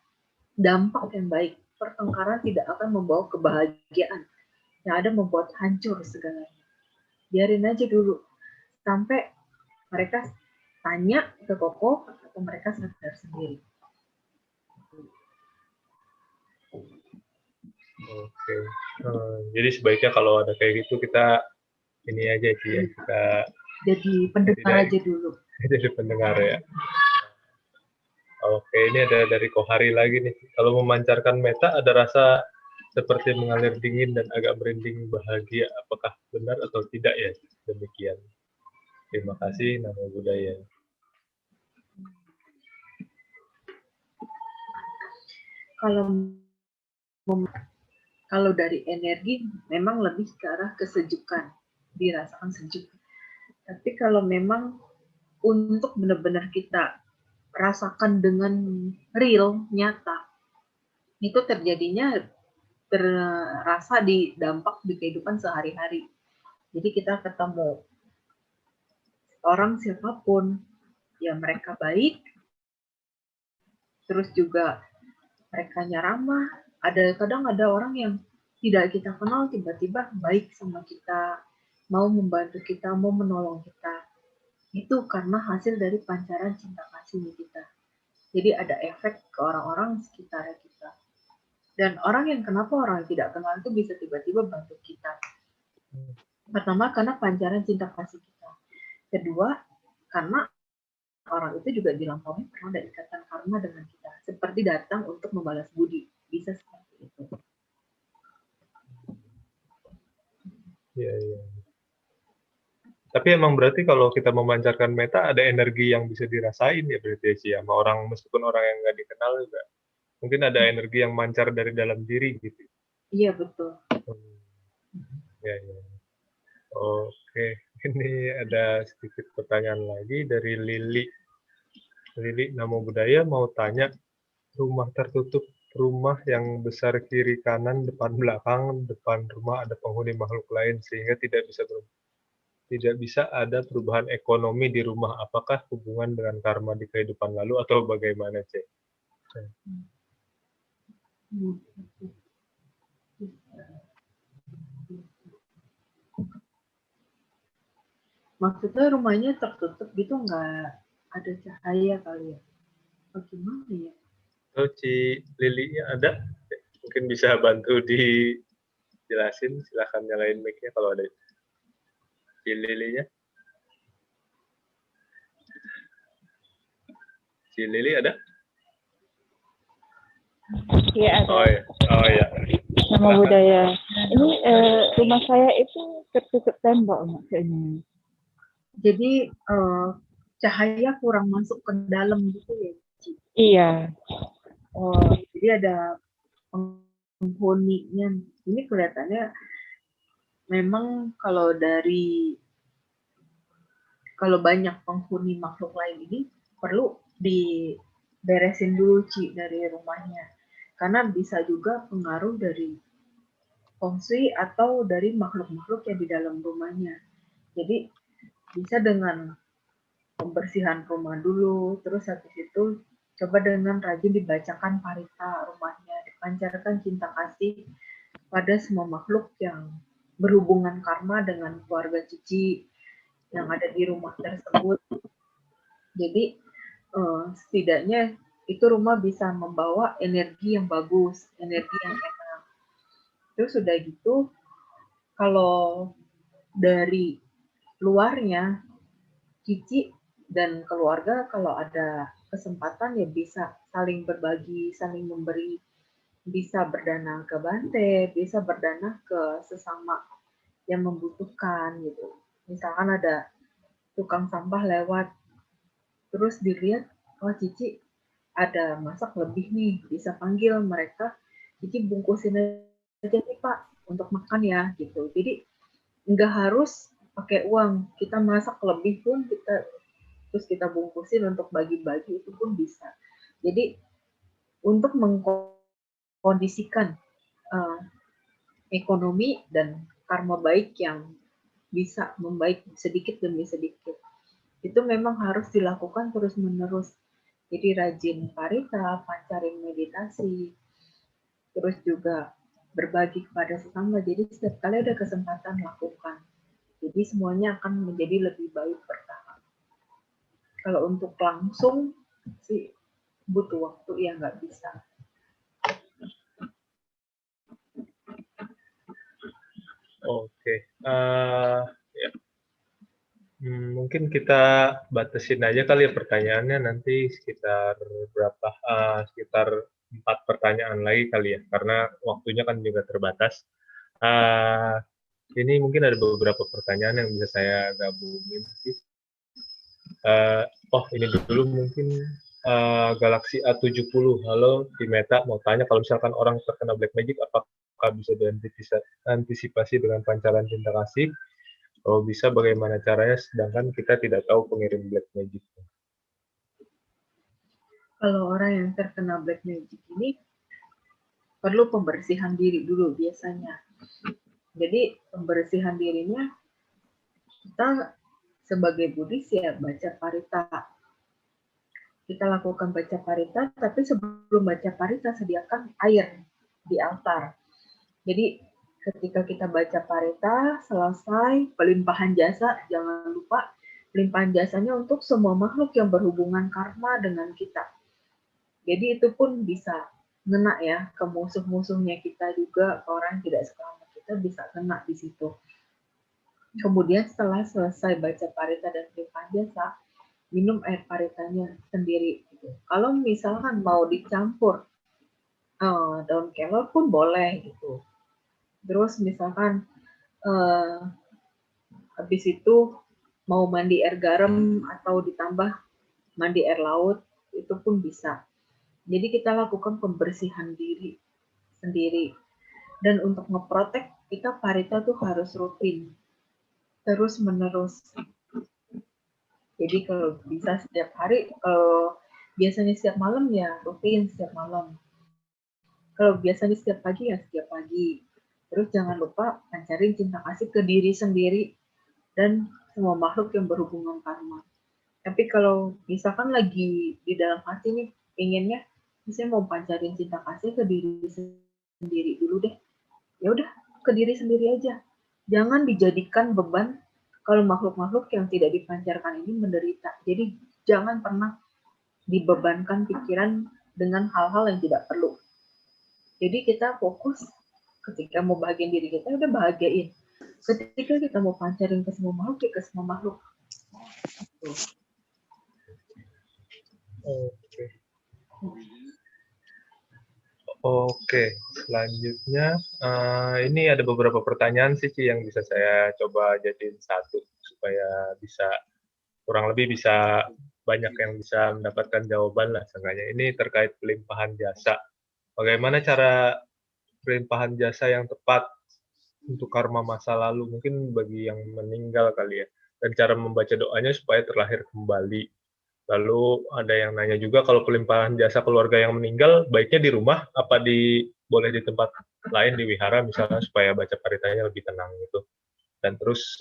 dampak yang baik. Pertengkaran tidak akan membawa kebahagiaan. Yang ada membuat hancur segalanya. Biarin aja dulu. Sampai mereka tanya ke Koko atau mereka sadar sendiri. Oke. Jadi sebaiknya kalau ada kayak gitu kita ini aja sih ya, kita jadi pendengar aja dulu. Jadi pendengar ya. Oke, ini ada dari Kohari lagi nih. Kalau memancarkan meta ada rasa seperti mengalir dingin dan agak merinding bahagia. Apakah benar atau tidak ya? Demikian. Terima kasih, Namo Buddhaya. Kalau dari energi memang lebih ke arah kesejukan, dirasakan sejuk. Tapi kalau memang untuk benar-benar kita rasakan dengan real, nyata, itu terjadinya terasa di dampak di kehidupan sehari-hari. Jadi kita ketemu orang siapapun, ya mereka baik, terus juga mereka ramah. Kadang ada orang yang tidak kita kenal tiba-tiba baik sama kita, mau membantu kita, mau menolong kita. Itu karena hasil dari pancaran cinta kasih kita. Jadi ada efek ke orang-orang sekitar kita. Dan orang yang kenapa orang yang tidak kenal itu bisa tiba-tiba bantu kita. Pertama, karena pancaran cinta kasih kita. Kedua, karena orang itu juga dilampaui pernah ada ikatan karma dengan kita. Seperti datang untuk membalas budi. Bisa seperti itu. Iya. Tapi emang berarti kalau kita memancarkan meta ada energi yang bisa dirasain ya berarti sih sama orang, meskipun orang yang nggak dikenal juga. Mungkin ada energi yang mancar dari dalam diri gitu. Iya, betul. Ya. Oke, ini ada sedikit pertanyaan lagi dari Lili. Lili Namo Buddhaya mau tanya, rumah tertutup, rumah yang besar kiri kanan, depan belakang, depan rumah ada penghuni makhluk lain sehingga tidak bisa ada perubahan ekonomi di rumah. Apakah hubungan dengan karma di kehidupan lalu atau bagaimana, Cek? Maksudnya rumahnya tertutup gitu, nggak ada cahaya kali ya? Bagaimana ya? Oh, Ci Lilinya ada? Mungkin bisa bantu dijelasin. Silahkan nyalain mic-nya kalau ada. Ci Lilinya? Ci Lili ada? Iya ada. Oh ya. Namo Buddhaya. Ini rumah saya itu tertutup tembok maksudnya. Jadi cahaya kurang masuk ke dalam gitu ya, Ci? Iya. Oh, jadi ada penghuninya. Ini kelihatannya memang kalau banyak penghuni makhluk lain ini perlu diberesin dulu, Ci, dari rumahnya. Karena bisa juga pengaruh dari feng shui atau dari makhluk-makhluk yang di dalam rumahnya. Jadi bisa dengan pembersihan rumah dulu, terus habis itu coba dengan rajin dibacakan parita rumahnya, dipancarkan cinta kasih pada semua makhluk yang berhubungan karma dengan keluarga Cici yang ada di rumah tersebut. Jadi setidaknya itu rumah bisa membawa energi yang bagus, energi yang enak. Terus sudah gitu, kalau dari luarnya, Cici dan keluarga kalau ada kesempatan ya bisa saling berbagi, saling memberi, bisa berdana ke Bante, bisa berdana ke sesama yang membutuhkan gitu. Misalkan ada tukang sampah lewat, terus dilihat, oh Cici ada masak lebih nih, bisa panggil mereka, Cici bungkusin aja nih Pak untuk makan ya gitu. Jadi nggak harus pakai uang, kita masak lebih pun terus kita bungkusin untuk bagi-bagi itu pun bisa. Jadi untuk mengkondisikan ekonomi dan karma baik yang bisa membaik sedikit demi sedikit, itu memang harus dilakukan terus-menerus. Jadi rajin parita, pancaring meditasi, terus juga berbagi kepada sesama. Jadi setiap kali ada kesempatan lakukan. Jadi semuanya akan menjadi lebih baik bertahap. Kalau untuk langsung sih butuh waktu, ya nggak bisa. Oke, ya. Mungkin kita batasin aja kali ya pertanyaannya, nanti sekitar berapa? Sekitar 4 pertanyaan lagi kali ya, karena waktunya kan juga terbatas. Ini mungkin ada beberapa pertanyaan yang bisa saya gabungin sih. Ini dulu mungkin Galaxy A70. Halo, di Meta mau tanya kalau misalkan orang terkena black magic, apakah bisa diantisipasi dengan pancaran cinta kasih? Kalau bisa, bagaimana caranya? Sedangkan kita tidak tahu pengirim black magic. Kalau orang yang terkena black magic ini perlu pembersihan diri dulu biasanya. Jadi pembersihan dirinya, kita sebagai Buddhis ya baca parita. Kita lakukan baca parita, tapi sebelum baca parita sediakan air di altar. Jadi ketika kita baca parita, selesai pelimpahan jasa, jangan lupa pelimpahan jasanya untuk semua makhluk yang berhubungan karma dengan kita. Jadi itu pun bisa ngena ya ke musuh-musuhnya kita juga, ke orang yang tidak suka sama kita bisa kena di situ. Kemudian setelah selesai baca parita dan pelimpahan jasa, minum air paritanya sendiri. Gitu. Kalau misalkan mau dicampur daun kelor pun boleh gitu. Terus misalkan habis itu mau mandi air garam atau ditambah mandi air laut, itu pun bisa. Jadi kita lakukan pembersihan diri sendiri. Dan untuk ngeprotek, kita parita tuh harus rutin. Terus menerus. Jadi kalau bisa setiap hari, kalau biasanya setiap malam ya rutin setiap malam. Kalau biasanya setiap pagi ya setiap pagi. Terus jangan lupa pancarin cinta kasih ke diri sendiri dan semua makhluk yang berhubungan karma. Tapi kalau misalkan lagi di dalam hati nih, pengennya misalnya mau pancarin cinta kasih ke diri sendiri dulu deh. Ya udah, ke diri sendiri aja. Jangan dijadikan beban kalau makhluk-makhluk yang tidak dipancarkan ini menderita. Jadi jangan pernah dibebankan pikiran dengan hal-hal yang tidak perlu. Jadi kita fokus ketika mau bahagiain diri kita, udah bahagiain. Ketika kita mau pancarin ke semua makhluk, ya ke semua makhluk. Oke, selanjutnya ini ada beberapa pertanyaan sih yang bisa saya coba jadiin satu supaya bisa kurang lebih bisa banyak yang bisa mendapatkan jawaban lah seenggaknya. Ini terkait pelimpahan jasa. Bagaimana cara pelimpahan jasa yang tepat untuk karma masa lalu, mungkin bagi yang meninggal kali ya, dan cara membaca doanya supaya terlahir kembali. Lalu ada yang nanya juga kalau pelimpahan jasa keluarga yang meninggal baiknya di rumah apa boleh di tempat lain di wihara misalnya supaya baca paritanya lebih tenang gitu. Dan terus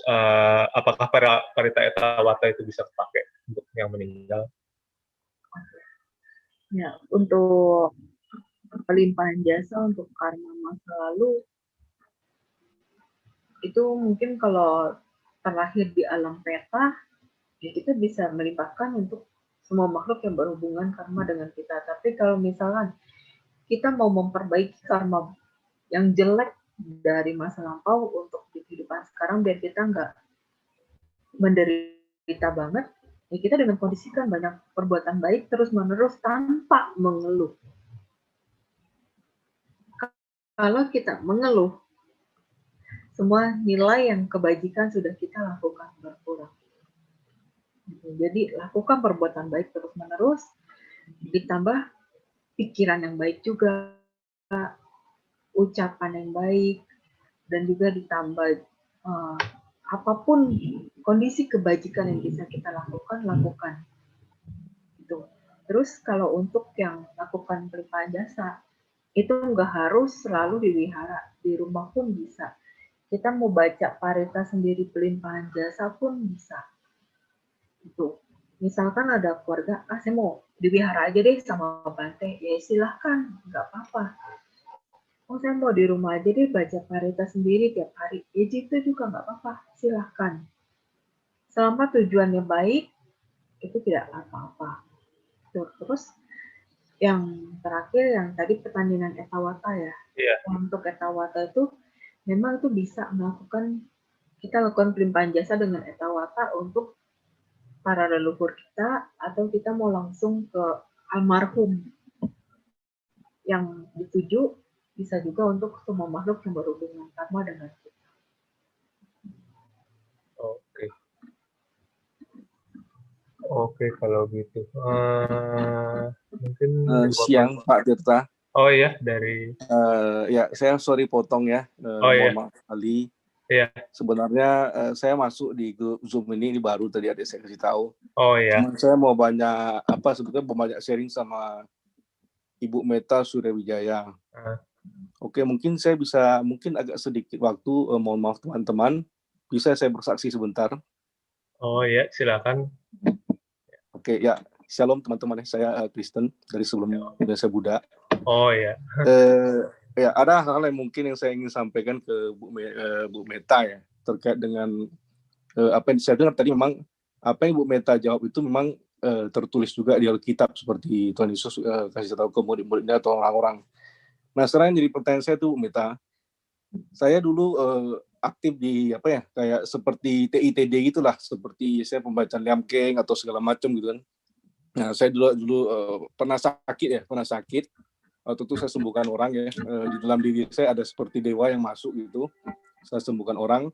apakah parita etawata itu bisa dipakai untuk yang meninggal? Ya, untuk pelimpahan jasa untuk karma masa lalu itu mungkin kalau terlahir di alam peta ya kita bisa melimpahkan untuk semua makhluk yang berhubungan karma dengan kita. Tapi kalau misalkan kita mau memperbaiki karma yang jelek dari masa lampau untuk di kehidupan sekarang biar kita nggak menderita banget, ya kita dengan kondisikan banyak perbuatan baik terus menerus tanpa mengeluh. Kalau kita mengeluh semua nilai yang kebajikan sudah kita lakukan berkurang. Jadi lakukan perbuatan baik terus-menerus, ditambah pikiran yang baik juga, ucapan yang baik, dan juga ditambah apapun kondisi kebajikan yang bisa kita lakukan. Gitu. Terus kalau untuk yang lakukan pelimpahan jasa, itu nggak harus selalu di wihara, di rumah pun bisa. Kita mau baca parita sendiri pelimpahan jasa pun bisa. Gitu. Misalkan ada keluarga, saya mau di wihara aja deh sama Bante, ya silahkan, nggak apa-apa. Saya mau di rumah aja deh baca parita sendiri tiap hari, ya itu juga nggak apa-apa, silahkan. Selama tujuannya baik, itu tidak apa-apa. Terus yang terakhir yang tadi pertandingan etawata ya. Iya. Untuk etawata itu memang itu bisa kita lakukan pelimpahan jasa dengan etawata untuk para leluhur kita, atau kita mau langsung ke almarhum yang dituju, bisa juga untuk semua makhluk yang berhubungan karma dengan kita. Oke, kalau gitu. Mungkin siang Pak Tirta. Oh iya, dari ya saya sorry potong ya. Mohon maaf sekali. Iya. Sebenarnya saya masuk di grup Zoom ini baru tadi adik saya kasih tahu. Oh iya. Cuman saya mau sebetulnya banyak sharing sama Ibu Meta Suryawijaya. Oke, mungkin saya bisa agak sedikit waktu, mohon maaf teman-teman, bisa saya bersaksi sebentar? Oh iya, silakan. Oke, ya, shalom teman-teman, saya Kristen dari sebelum Indonesia Buddha. Oh iya. Ya, ada hal-hal yang mungkin yang saya ingin sampaikan ke Bu Meta ya, terkait dengan apa yang saya dengar tadi. Memang apa yang Bu Meta jawab itu memang tertulis juga di Alkitab, seperti Tuhan Yesus kasih tahu ke murid-muridnya atau orang-orang. Nah, sekarang jadi pertanyaan saya tuh Bu Meta, saya dulu aktif di kayak seperti TITD gitulah, seperti saya pembacaan Liamkeng atau segala macam gitu kan. Nah, saya dulu pernah sakit. Waktu itu saya sembuhkan orang ya. Di dalam diri saya ada seperti dewa yang masuk gitu. Saya sembuhkan orang.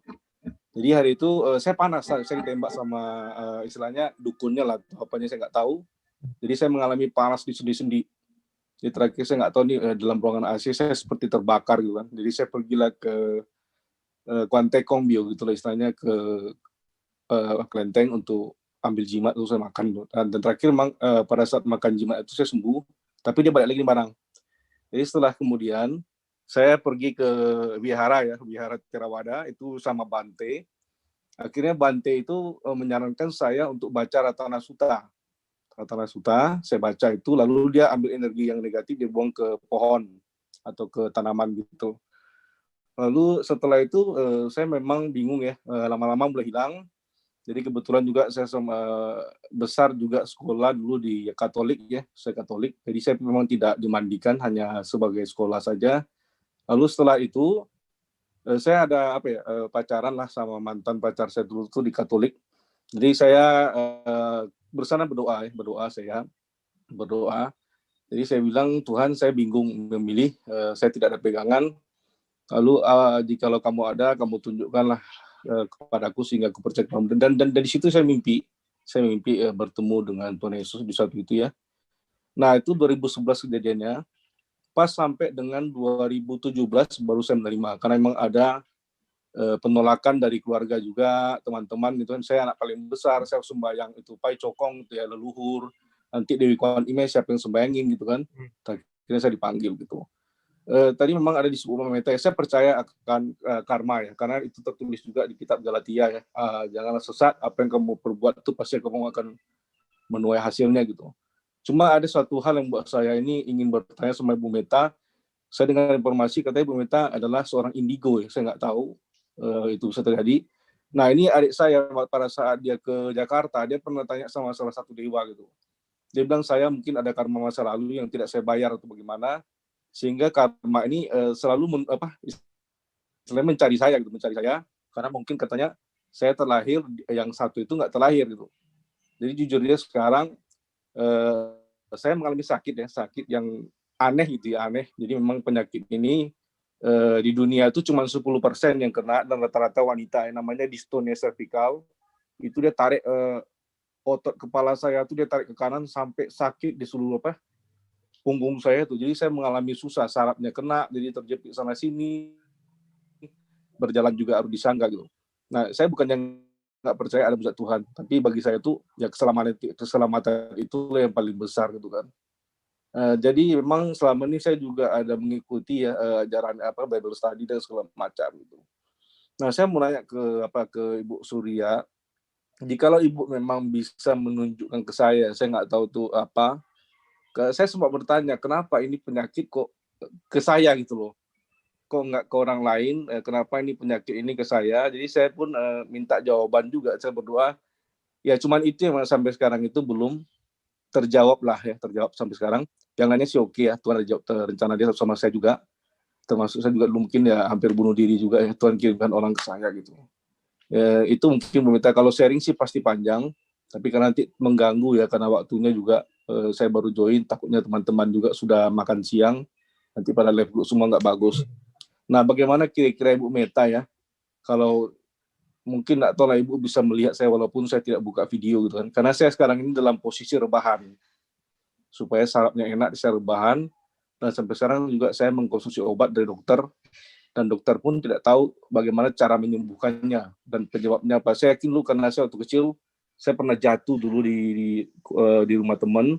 Jadi hari itu saya panas, saya ditembak sama istilahnya dukunnya lah, apanya saya nggak tahu. Jadi saya mengalami panas di sendi-sendi. Jadi terakhir saya nggak tahu nih dalam ruangan AC saya seperti terbakar gitu kan. Jadi saya pergilah ke Kwantekong Bio gitu lah istilahnya, ke kelenteng untuk ambil jimat, terus saya makan. Dan terakhir memang pada saat makan jimat itu saya sembuh, tapi dia balik lagi barang. Jadi setelah kemudian saya pergi ke Wihara Theravada itu sama Bante. Akhirnya Bante itu menyarankan saya untuk baca Ratana Sutta, saya baca itu, lalu dia ambil energi yang negatif, dia buang ke pohon atau ke tanaman gitu. Lalu setelah itu saya memang bingung ya, lama-lama mulai hilang. Jadi kebetulan juga saya besar juga sekolah dulu di Katolik ya, saya Katolik. Jadi saya memang tidak dimandikan, hanya sebagai sekolah saja. Lalu setelah itu saya ada pacaran lah sama mantan pacar saya dulu tuh di Katolik. Jadi saya bersama berdoa. Jadi saya bilang, Tuhan saya bingung memilih, saya tidak ada pegangan. Lalu jikalau kamu ada, kamu tunjukkanlah kepadaku sehingga aku percaya kamu. Dan dari situ saya mimpi bertemu dengan Tuhan Yesus di saat itu ya. Nah itu 2011 kejadiannya. Pas sampai dengan 2017 baru saya menerima, karena memang ada penolakan dari keluarga juga, teman-teman gitu kan. Saya anak paling besar, saya sembahyang itu Pai Cokong itu ya, leluhur, nanti Dewi Kuan Ime siapa yang sembayangin gitu kan. Akhirnya saya dipanggil gitu. Tadi memang ada di sebuah meta, saya percaya akan karma ya, karena itu tertulis juga di kitab Galatia ya, janganlah sesat, apa yang kamu perbuat itu pasti kamu akan menuai hasilnya gitu. Cuma ada suatu hal yang buat saya ini ingin bertanya sama Ibu Meta. Saya dengar informasi katanya Ibu Meta adalah seorang indigo ya, saya nggak tahu itu bisa terjadi. Nah ini adik saya pada saat dia ke Jakarta, dia pernah tanya sama salah satu dewa gitu. Dia bilang saya mungkin ada karma masa lalu yang tidak saya bayar atau bagaimana, sehingga karma ini selalu mencari saya karena mungkin katanya saya terlahir, yang satu itu nggak terlahir gitu. Jadi jujur dia sekarang saya mengalami sakit yang aneh gitu ya, aneh. Jadi memang penyakit ini di dunia itu cuma 10% yang kena, dan rata-rata wanita, yang namanya dystonia cervical. Itu dia tarik otot kepala saya tuh, dia tarik ke kanan sampai sakit di seluruh punggung saya tuh. Jadi saya mengalami susah, sarafnya kena, jadi terjepit sana sini, berjalan juga harus disangga gitu. Nah, saya bukan yang nggak percaya ada mujizat Tuhan, tapi bagi saya tuh ya keselamatan itu yang paling besar gitu kan. Jadi memang selama ini saya juga ada mengikuti ya ajaran Bible study dan segala macam gitu. Nah, saya mau nanya ke Ibu Surya, jikalau Ibu memang bisa menunjukkan ke saya nggak tahu tuh apa, saya sempat bertanya kenapa ini penyakit kok ke saya gitu loh, kok nggak ke orang lain, kenapa ini penyakit ini ke saya. Jadi saya pun minta jawaban juga, saya berdoa. Ya cuman itu yang sampai sekarang itu belum terjawab sampai sekarang. Yang lainnya sih oke ya, Tuhan ada jawab rencana dia sama saya juga. Termasuk saya juga mungkin ya hampir bunuh diri juga ya, Tuhan kirimkan orang ke saya gitu. Itu mungkin meminta, kalau sharing sih pasti panjang, tapi karena nanti mengganggu ya, karena waktunya juga saya baru join, takutnya teman-teman juga sudah makan siang, nanti pada live group semua nggak bagus. Nah, bagaimana kira-kira Ibu Meta ya, kalau mungkin nggak tahu lah Ibu bisa melihat saya walaupun saya tidak buka video gitu kan, karena saya sekarang ini dalam posisi rebahan, supaya sarafnya enak saya rebahan, dan sampai sekarang juga saya mengkonsumsi obat dari dokter, dan dokter pun tidak tahu bagaimana cara menyembuhkannya dan penyebabnya apa. Saya yakin dulu karena saya waktu kecil saya pernah jatuh dulu di rumah teman.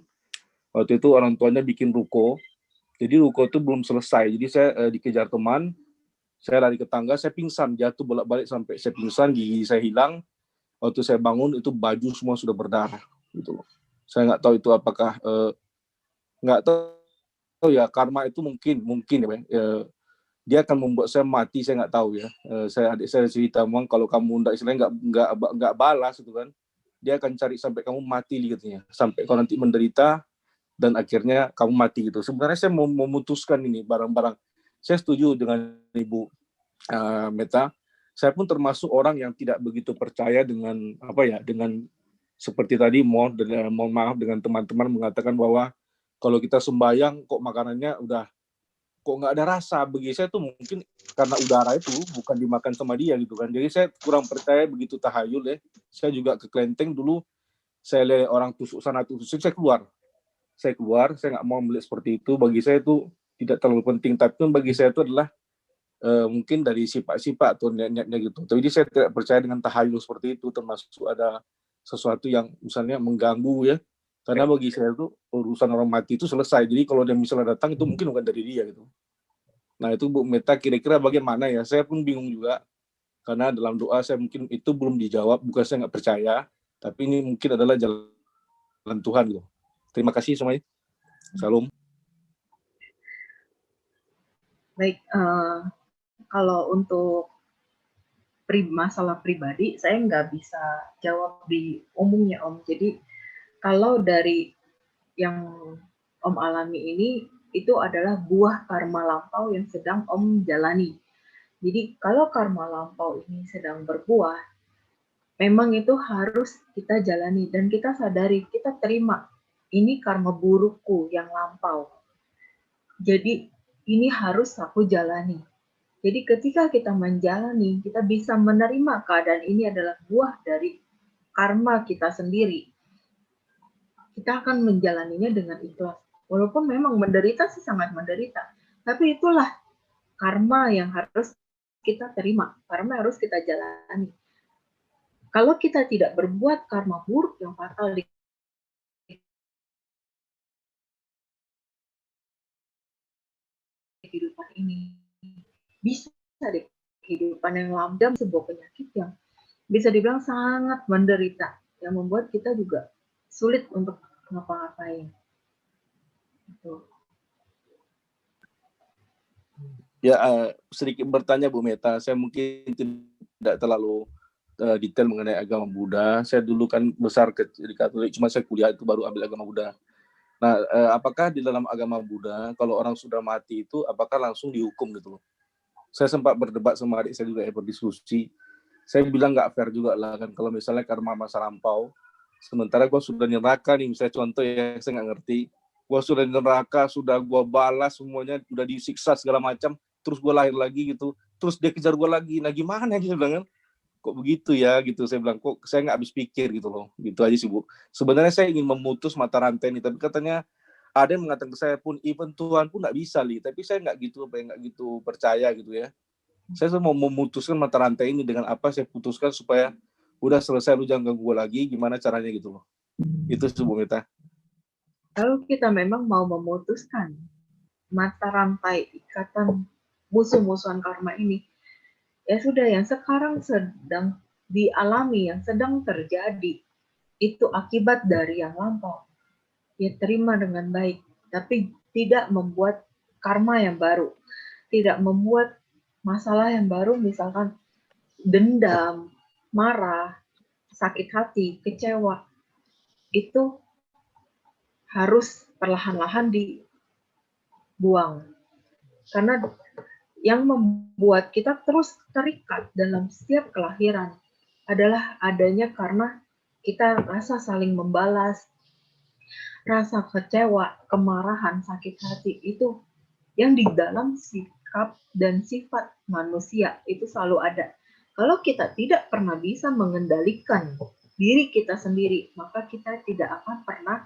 Waktu itu orang tuanya bikin ruko. Jadi ruko itu belum selesai. Jadi saya dikejar teman, saya lari ke tangga, saya pingsan, jatuh bolak-balik sampai saya pingsan, gigi saya hilang. Waktu saya bangun itu baju semua sudah berdarah gitu loh. Saya nggak tahu itu apakah nggak tahu ya, karma itu mungkin ya, dia akan membuat saya mati, saya nggak tahu ya. Adik saya cerita, memang kalau kamu nggak balas itu kan, dia akan cari sampai kamu mati katanya, sampai kau nanti menderita dan akhirnya kamu mati gitu. Sebenarnya saya mau memutuskan ini barang-barang. Saya setuju dengan Ibu Meta. Saya pun termasuk orang yang tidak begitu percaya dengan dengan seperti tadi, mohon maaf dengan teman-teman mengatakan bahwa kalau kita sembahyang kok makanannya udah kok nggak ada rasa. Bagi saya tuh mungkin karena udara itu bukan dimakan sama dia gitu kan. Jadi saya kurang percaya begitu tahayul ya. Saya juga ke Klenteng dulu, saya lihat orang tusuk sana tusuk sini, saya keluar, saya nggak mau melihat seperti itu. Bagi saya itu tidak terlalu penting, tapi bagi saya itu adalah mungkin dari sifat-sifat atau niat-niatnya gitu. Jadi saya tidak percaya dengan tahayul seperti itu, termasuk ada sesuatu yang misalnya mengganggu ya. Karena bagi saya itu urusan orang mati itu selesai. Jadi kalau dia misalnya datang itu mungkin bukan dari dia gitu. Nah itu Bu Meta kira-kira bagaimana ya? Saya pun bingung juga. Karena dalam doa saya mungkin itu belum dijawab. Bukan saya nggak percaya, tapi ini mungkin adalah jalan Tuhan gitu. Terima kasih semuanya. Salam. Baik, kalau untuk masalah pribadi, saya nggak bisa jawab di umumnya Om. Jadi kalau dari yang Om alami ini, itu adalah buah karma lampau yang sedang Om jalani. Jadi kalau karma lampau ini sedang berbuah, memang itu harus kita jalani dan kita sadari, kita terima ini karma burukku yang lampau. Jadi ini harus aku jalani. Jadi ketika kita menjalani, kita bisa menerima keadaan ini adalah buah dari karma kita sendiri. Kita akan menjalaninya dengan ikhlas. Walaupun memang menderita sih sangat menderita, tapi itulah karma yang harus kita terima, karma harus kita jalani. Kalau kita tidak berbuat karma buruk yang fatal di kehidupan ini, bisa di kehidupan yang lambda, sebuah penyakit yang bisa dibilang sangat menderita, yang membuat kita juga sulit untuk ngapa-ngapain. Gitu. Ya, sedikit bertanya Bu Meta, saya mungkin tidak terlalu detail mengenai agama Buddha. Saya dulu kan besar di Katolik, cuma saya kuliah itu baru ambil agama Buddha. Nah, apakah di dalam agama Buddha, kalau orang sudah mati itu, apakah langsung dihukum gitu loh? Saya sempat berdebat sama adik saya juga, berdiskusi. Saya bilang nggak fair juga lah kan, kalau misalnya karma masa lampau, sementara gue sudah di neraka nih, misalnya contoh ya, saya nggak ngerti. Gue sudah di neraka, sudah gue balas semuanya, udah disiksa segala macam, terus gue lahir lagi gitu, terus dia kejar gue lagi. Nah gimana gitu bilang kan? Kok begitu ya gitu. Saya bilang kok saya nggak habis pikir gitu loh. Gitu aja sih Bu. Sebenarnya saya ingin memutus mata rantai ini, tapi katanya ada yang mengatakan ke saya pun even Tuhan pun nggak bisa Li. Tapi saya nggak gitu percaya gitu ya. Saya mau memutuskan mata rantai ini dengan apa saya putuskan supaya udah selesai, lu jangan ganggu gue lagi, gimana caranya gitu loh. Itu sih Bu Meta. Kalau kita memang mau memutuskan mata rantai ikatan musuh-musuhan karma ini, ya sudah, yang sekarang sedang dialami, yang sedang terjadi, itu akibat dari yang lampau. Ya terima dengan baik, tapi tidak membuat karma yang baru, tidak membuat masalah yang baru, misalkan dendam, marah, sakit hati, kecewa, itu harus perlahan-lahan dibuang. Karena yang membuat kita terus terikat dalam setiap kelahiran adalah adanya karena kita rasa saling membalas, rasa kecewa, kemarahan, sakit hati, itu yang di dalam sikap dan sifat manusia itu selalu ada. Kalau kita tidak pernah bisa mengendalikan diri kita sendiri, maka kita tidak akan pernah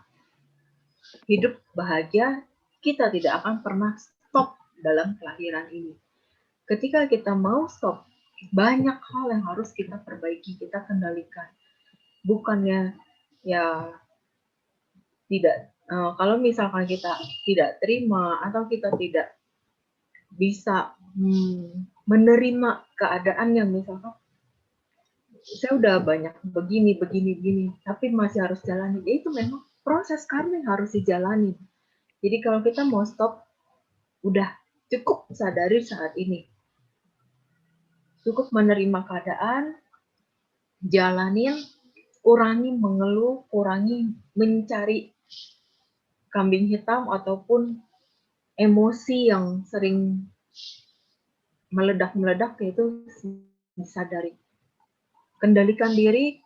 hidup bahagia, kita tidak akan pernah stop dalam kelahiran ini. Ketika kita mau stop, banyak hal yang harus kita perbaiki, kita kendalikan. Bukannya ya tidak, kalau misalkan kita tidak terima atau kita tidak bisa menerima keadaan yang misalkan saya udah banyak begini, tapi masih harus jalani. Ya itu memang proses karma yang harus dijalani. Jadi kalau kita mau stop, udah cukup sadari saat ini. Cukup menerima keadaan, jalanin, kurangi mengeluh, kurangi mencari kambing hitam ataupun emosi yang sering meledak-meledak, itu disadari. Kendalikan diri,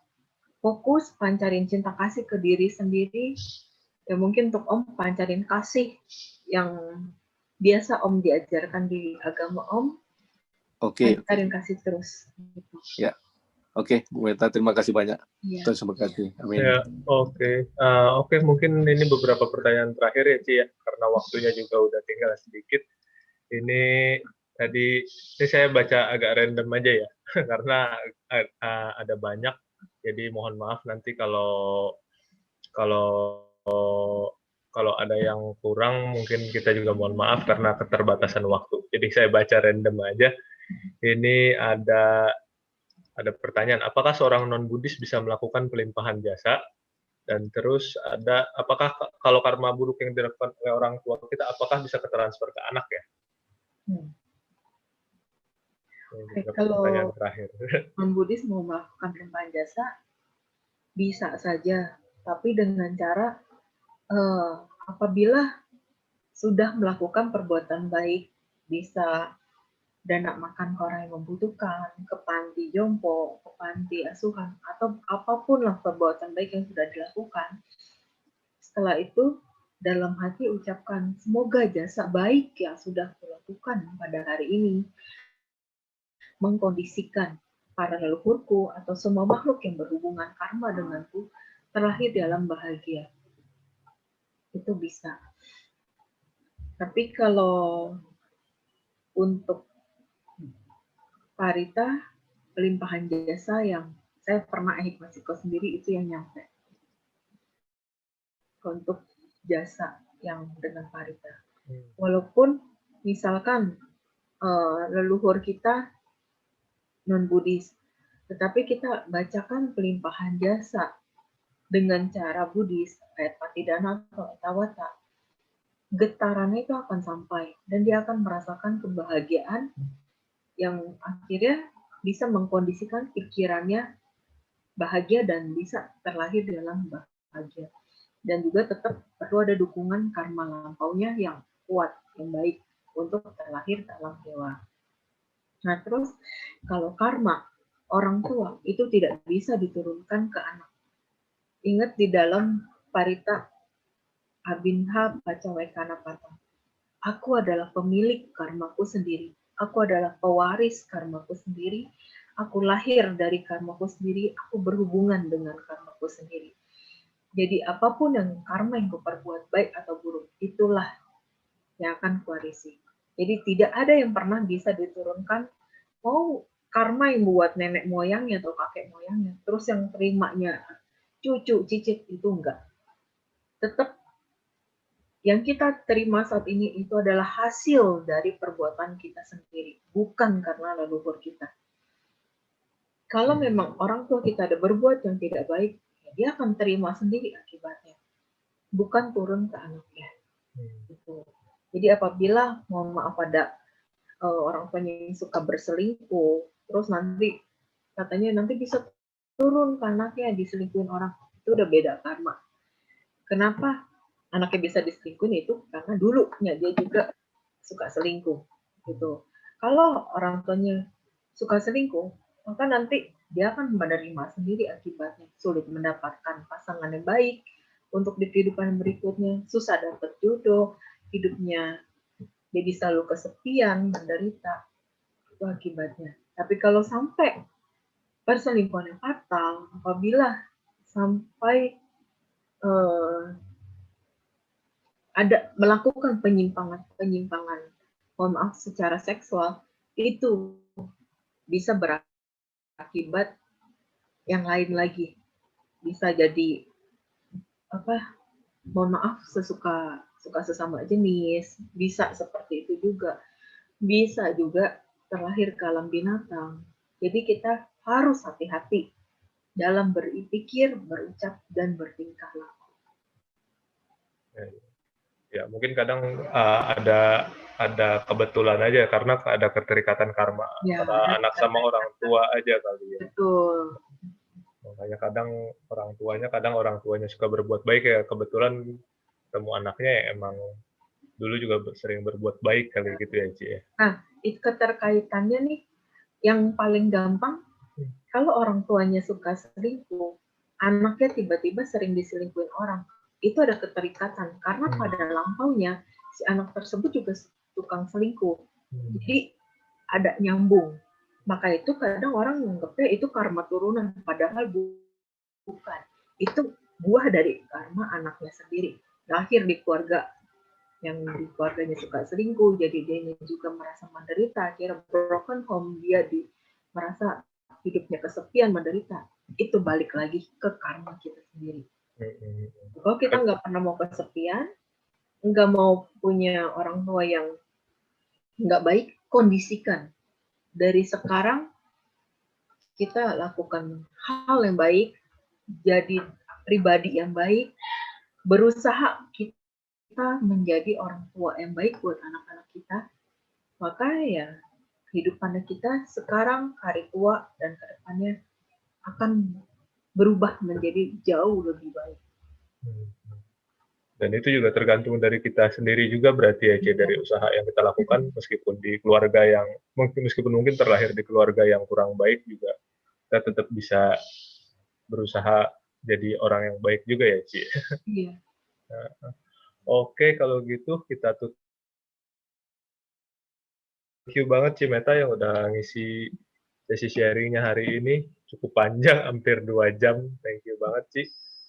fokus, pancarin cinta kasih ke diri sendiri. Ya mungkin untuk Om, pancarin kasih yang biasa Om diajarkan di agama Om. Oke. Pancarin kasih terus. Gitu. Ya. Oke, Bu Meta, terima kasih banyak. Ya. Terima kasih. Amin. Ya, oke, mungkin ini beberapa pertanyaan terakhir ya, Ci, ya, karena waktunya juga udah tinggal sedikit. Ini tadi saya baca agak random aja ya, karena ada banyak. Jadi mohon maaf nanti kalau ada yang kurang, mungkin kita juga mohon maaf karena keterbatasan waktu. Jadi saya baca random aja. Ini ada pertanyaan, apakah seorang non-Buddhis bisa melakukan pelimpahan jasa? Dan terus ada, apakah kalau karma buruk yang dilakukan oleh orang tua kita, apakah bisa ketransfer ke anak ya? Kalau pertanyaan terakhir. non-Buddhis mau melakukan pelimpahan jasa, bisa saja, tapi dengan cara apabila sudah melakukan perbuatan baik, bisa dana makan ke orang yang membutuhkan, ke panti jompo, ke panti asuhan, atau apapun lah perbuatan baik yang sudah dilakukan. Setelah itu, dalam hati ucapkan, semoga jasa baik yang sudah kulakukan pada hari ini mengkondisikan para leluhurku atau semua makhluk yang berhubungan karma denganku terlahir dalam bahagia. Itu bisa. Tapi kalau untuk parita, pelimpahan jasa yang saya pernah hikmasiko sendiri, itu yang nyampe. Untuk jasa yang dengan parita. Walaupun misalkan leluhur kita non-Buddhis, tetapi kita bacakan pelimpahan jasa dengan cara Buddhis, kayak Patidana atau Tawata, getarannya itu akan sampai dan dia akan merasakan kebahagiaan yang akhirnya bisa mengkondisikan pikirannya bahagia dan bisa terlahir dalam bahagia. Dan juga tetap perlu ada dukungan karma lampaunya yang kuat, yang baik untuk terlahir dalam dewa. Nah terus kalau karma orang tua itu tidak bisa diturunkan ke anak. Ingat di dalam parita Abinha Pacawekana Pata, Aku adalah pemilik karmaku sendiri. Aku adalah pewaris karmaku sendiri. Aku lahir dari karmaku sendiri. Aku berhubungan dengan karmaku sendiri. Jadi apapun yang karma yang kuperbuat, baik atau buruk, itulah yang akan kuwarisi. Jadi tidak ada yang pernah bisa diturunkan, mau karma yang buat nenek moyangnya atau kakek moyangnya, terus yang terimanya cucu, cicit, itu enggak. Tetap yang kita terima saat ini itu adalah hasil dari perbuatan kita sendiri, bukan karena leluhur kita. Kalau memang orang tua kita ada berbuat yang tidak baik, ya dia akan terima sendiri akibatnya, bukan turun ke anaknya. Gitu. Jadi apabila, mohon maaf, ada orang tuanya yang suka berselingkuh, terus nanti katanya nanti bisa turun ke anaknya diselingkuhin orang, itu udah beda karma. Kenapa anaknya bisa diselingkuhin itu karena dulunya dia juga suka selingkuh gitu. Kalau orang tuanya suka selingkuh, maka nanti dia akan menerima sendiri akibatnya. Sulit mendapatkan pasangan yang baik untuk di kehidupan berikutnya, susah dapat jodoh, hidupnya jadi selalu kesepian, menderita, itu akibatnya. Tapi kalau sampai perselingkuhan yang fatal, apabila sampai ada melakukan penyimpangan, mohon maaf, secara seksual, itu bisa berakibat yang lain lagi. Bisa jadi mohon maaf, suka sesama jenis, bisa seperti itu juga. Bisa juga terlahir ke alam binatang. Jadi kita harus hati-hati dalam berpikir, berucap, dan bertingkah laku. Ya, mungkin kadang ada kebetulan aja karena ada keterikatan karma Ya, antara anak sama orang tua aja kali ya. Betul. Makanya kadang orang tuanya suka berbuat baik, ya kebetulan ketemu anaknya ya emang dulu juga sering berbuat baik kali gitu ya, Ci. Nah, itu keterkaitannya nih yang paling gampang, kalau orang tuanya suka selingkuh, anaknya tiba-tiba sering diselingkuhin orang, itu ada keterikatan karena pada lampaunya si anak tersebut juga tukang selingkuh. Jadi ada nyambung. Maka itu kadang orang menganggapnya itu karma turunan, padahal bukan. Itu buah dari karma anaknya sendiri. Lahir di keluarga yang di keluarganya suka selingkuh, jadi dia juga merasa menderita, akhirnya broken home, dia merasa hidupnya kesepian, menderita. Itu balik lagi ke karma kita sendiri. Kalau kita nggak pernah mau kesepian, nggak mau punya orang tua yang nggak baik, kondisikan. Dari sekarang, kita lakukan hal yang baik, jadi pribadi yang baik, berusaha kita menjadi orang tua yang baik buat anak-anak kita, maka ya kehidupan kita sekarang, hari tua, dan kedepannya akan berubah menjadi jauh lebih baik. Dan itu juga tergantung dari kita sendiri juga berarti ya, Ci, dari usaha yang kita lakukan, meskipun di keluarga yang meskipun mungkin terlahir di keluarga yang kurang baik juga, kita tetap bisa berusaha jadi orang yang baik juga ya, Ci. Iya. Oke, kalau gitu kita tutup. Thank you banget Cimeta yang udah ngisi sesi sharingnya hari ini, cukup panjang, hampir 2 jam. Thank you banget Ci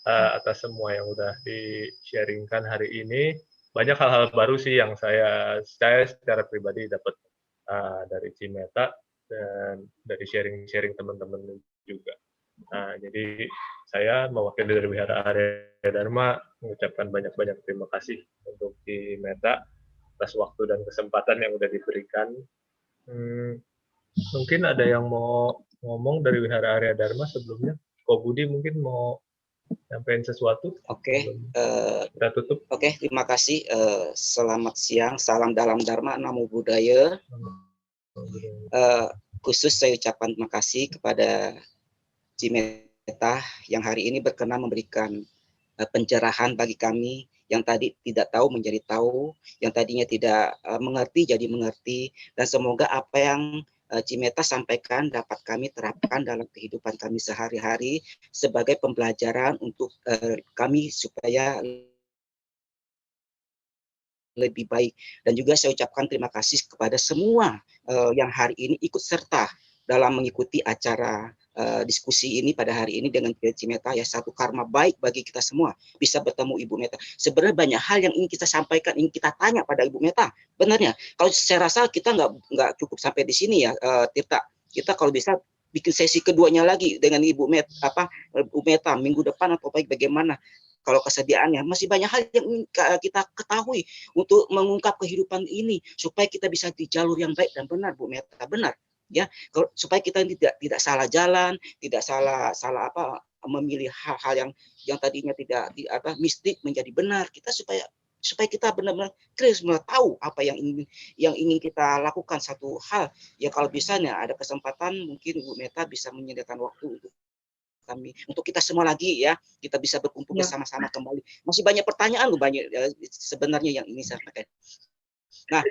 atas semua yang udah di-sharingkan hari ini. Banyak hal-hal baru sih yang saya secara pribadi dapat dari Cimeta dan dari sharing-sharing teman-teman juga. Jadi saya mewakili dari Wihara Arya Dharma mengucapkan banyak-banyak terima kasih untuk Cimeta atas waktu dan kesempatan yang udah diberikan. Mungkin ada yang mau ngomong dari Wihara Arya Dharma sebelumnya? Ko Budi mungkin mau nyampein sesuatu? Oke, kita tutup. Oke, terima kasih. Selamat siang, salam dalam Dharma, Namo Buddhaya. Khusus saya ucapkan terima kasih kepada Cimeta yang hari ini berkenan memberikan pencerahan bagi kami yang tadi tidak tahu menjadi tahu, yang tadinya tidak mengerti jadi mengerti, dan semoga apa yang Cimeta sampaikan dapat kami terapkan dalam kehidupan kami sehari-hari sebagai pembelajaran untuk kami supaya lebih baik. Dan juga saya ucapkan terima kasih kepada semua yang hari ini ikut serta dalam mengikuti acara diskusi ini pada hari ini dengan Cimeta, ya, satu karma baik bagi kita semua bisa bertemu Ibu Meta. Sebenarnya banyak hal yang ingin kita sampaikan, ingin kita tanya pada Ibu Meta. Benarnya, kalau saya rasa kita nggak cukup sampai di sini ya, Tirta. Kita kalau bisa bikin sesi keduanya lagi dengan Ibu Meta minggu depan atau bagaimana. Kalau kesediaannya, masih banyak hal yang ingin kita ketahui untuk mengungkap kehidupan ini supaya kita bisa di jalur yang baik dan benar, Bu Meta, benar. Ya, supaya kita tidak salah jalan, tidak salah memilih hal-hal yang tadinya tidak mistik menjadi benar. Kita supaya kita benar-benar clear, tahu apa yang ingin kita lakukan. Satu hal ya, kalau bisanya ada kesempatan mungkin Bu Meta bisa menyediakan waktu untuk kita semua lagi, ya, kita bisa berkumpul bersama-sama kembali. Masih banyak pertanyaan banyak sebenarnya yang ingin saya sampaikan. Nah,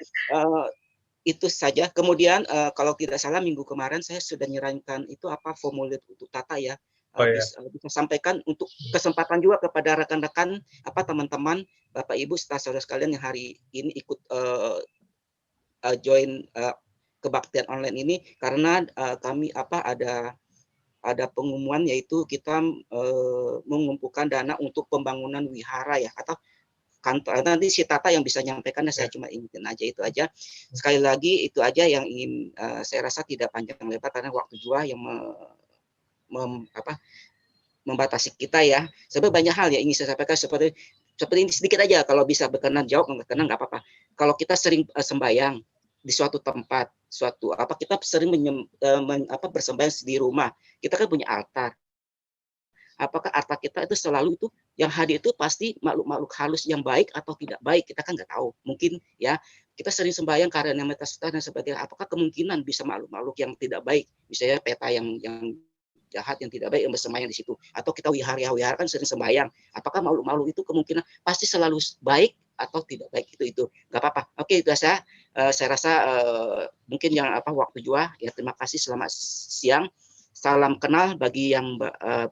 itu saja. Kemudian kalau tidak salah minggu kemarin saya sudah nyerahkan itu formulir untuk Tata, ya. Bisa sampaikan untuk kesempatan juga kepada rekan-rekan teman-teman Bapak Ibu saudara sekalian yang hari ini ikut join kebaktian online ini, karena kami ada pengumuman, yaitu kita mengumpulkan dana untuk pembangunan wihara, ya, atau kantor. Nanti si Tata yang bisa menyampaikan, saya cuma ingetin aja, itu aja. Sekali lagi itu aja yang ingin saya rasa tidak panjang lebar karena waktu juga yang membatasi kita, ya. Sebenarnya banyak hal yang ingin saya sampaikan seperti ini sedikit aja. Kalau bisa berkenan jawab, nggak berkenan nggak apa-apa. Kalau kita sering sembahyang di suatu tempat, kita sering bersembahyang di rumah, kita kan punya altar. Apakah altar kita itu selalu itu yang hadir itu pasti makhluk-makhluk halus yang baik atau tidak baik? Kita kan nggak tahu. Mungkin, ya, kita sering sembahyang karena metastase dan sebagainya. Apakah kemungkinan bisa makhluk-makhluk yang tidak baik, misalnya peta yang jahat, yang tidak baik yang bersembahyang di situ? Atau kita wihara kan sering sembahyang. Apakah makhluk-makhluk itu kemungkinan pasti selalu baik atau tidak baik? Itu nggak apa-apa. Oke, itu saya rasa mungkin yang waktu juga, ya. Terima kasih, selamat siang. Salam kenal bagi yang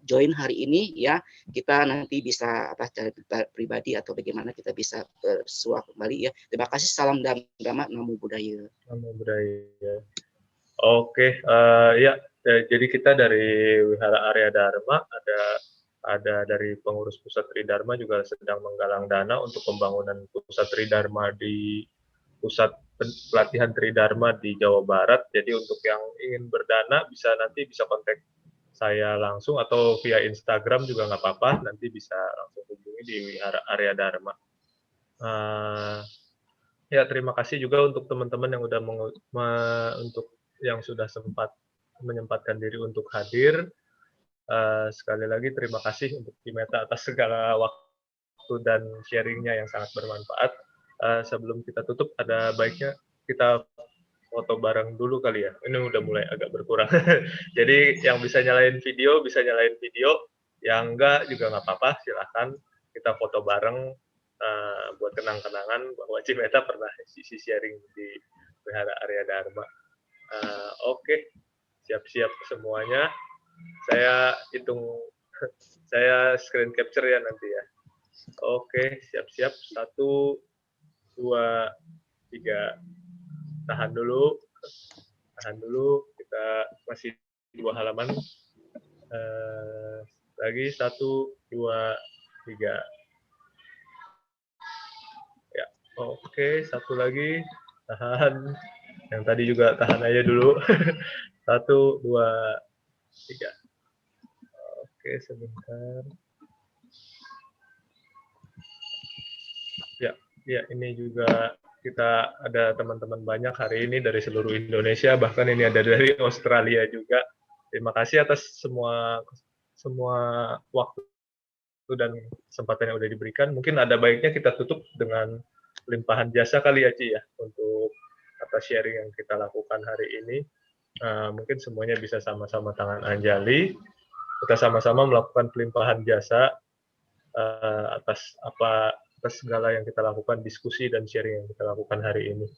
join hari ini, ya. Kita nanti bisa cari pribadi atau bagaimana kita bisa bersuah kembali, ya. Terima kasih. Salam Dhamma, Namo Buddhaya. Namo Buddhaya. Oke, ya. Jadi kita dari Wihara Arya Dharma ada dari pengurus pusat Tridharma juga sedang menggalang dana untuk pembangunan pusat Tridharma di pusat pelatihan Tridharma di Jawa Barat. Jadi untuk yang ingin berdana nanti bisa kontak saya langsung atau via Instagram juga nggak apa-apa. Nanti bisa langsung hubungi di Wihara Arya Dharma. Ya, terima kasih juga untuk teman-teman yang udah untuk yang sudah sempat menyempatkan diri untuk hadir. Sekali lagi terima kasih untuk Cimeta atas segala waktu dan sharingnya yang sangat bermanfaat. Sebelum kita tutup, ada baiknya kita foto bareng dulu kali, ya. Ini udah mulai agak berkurang. Jadi yang bisa nyalain video, yang enggak juga nggak apa-apa, silahkan kita foto bareng buat kenang-kenangan bahwa Cimeta pernah sisi sharing di Wihara Arya Dharma. Oke. Siap-siap semuanya. Saya hitung, saya screen capture ya nanti, ya. Oke, siap-siap. 1, 2, 3. Tahan dulu. Kita masih 2 halaman. Lagi 1, 2, 3. Ya, oke. 1 lagi. Tahan. Yang tadi juga tahan aja dulu. 1, 2, 3. Oke, sebentar. Ya, ini juga kita ada teman-teman banyak hari ini dari seluruh Indonesia, bahkan ini ada dari Australia juga. Terima kasih atas semua waktu dan kesempatan yang sudah diberikan. Mungkin ada baiknya kita tutup dengan limpahan jasa kali, ya, Ci, ya, untuk atas sharing yang kita lakukan hari ini. Mungkin semuanya bisa sama-sama tangan anjali, kita sama-sama melakukan pelimpahan jasa atas segala yang kita lakukan, diskusi dan sharing yang kita lakukan hari ini.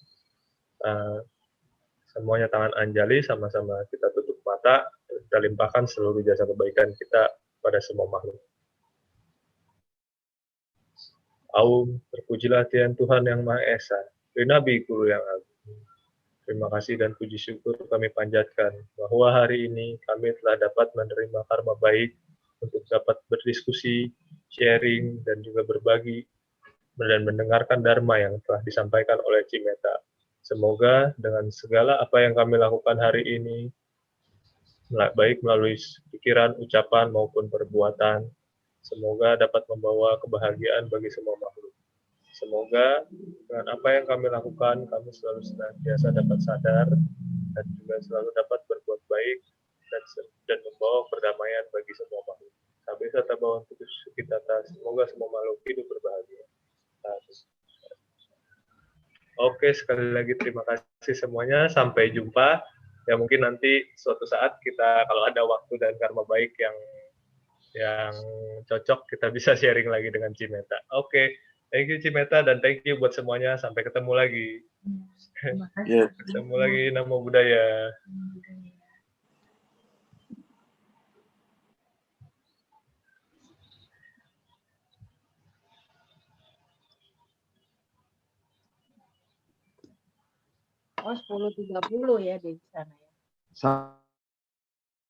Semuanya tangan anjali, sama-sama kita tutup mata, kita limpahkan seluruh jasa kebaikan kita pada semua makhluk. Aum, terpujilah Tuhan yang Maha Esa, Nabi Guru yang agung. Terima kasih dan puji syukur kami panjatkan bahwa hari ini kami telah dapat menerima karma baik untuk dapat berdiskusi, sharing, dan juga berbagi dan mendengarkan dharma yang telah disampaikan oleh Cimeta. Semoga dengan segala apa yang kami lakukan hari ini, baik melalui pikiran, ucapan, maupun perbuatan, semoga dapat membawa kebahagiaan bagi semua makhluk. Semoga dengan apa yang kami lakukan, kami selalu senantiasa dapat sadar dan juga selalu dapat berbuat baik dan membawa perdamaian bagi semua makhluk. Sampai serta bawah putus kita, semoga semua makhluk hidup berbahagia. Oke, sekali lagi terima kasih semuanya. Sampai jumpa. Ya mungkin nanti suatu saat kita kalau ada waktu dan karma baik yang cocok, kita bisa sharing lagi dengan Cimeta. Oke. Thank you Cimeta dan thank you buat semuanya. Sampai ketemu lagi. Terima kasih. Ketemu lagi. Namo Buddhaya. Oh, 10.30 ya di sana ya.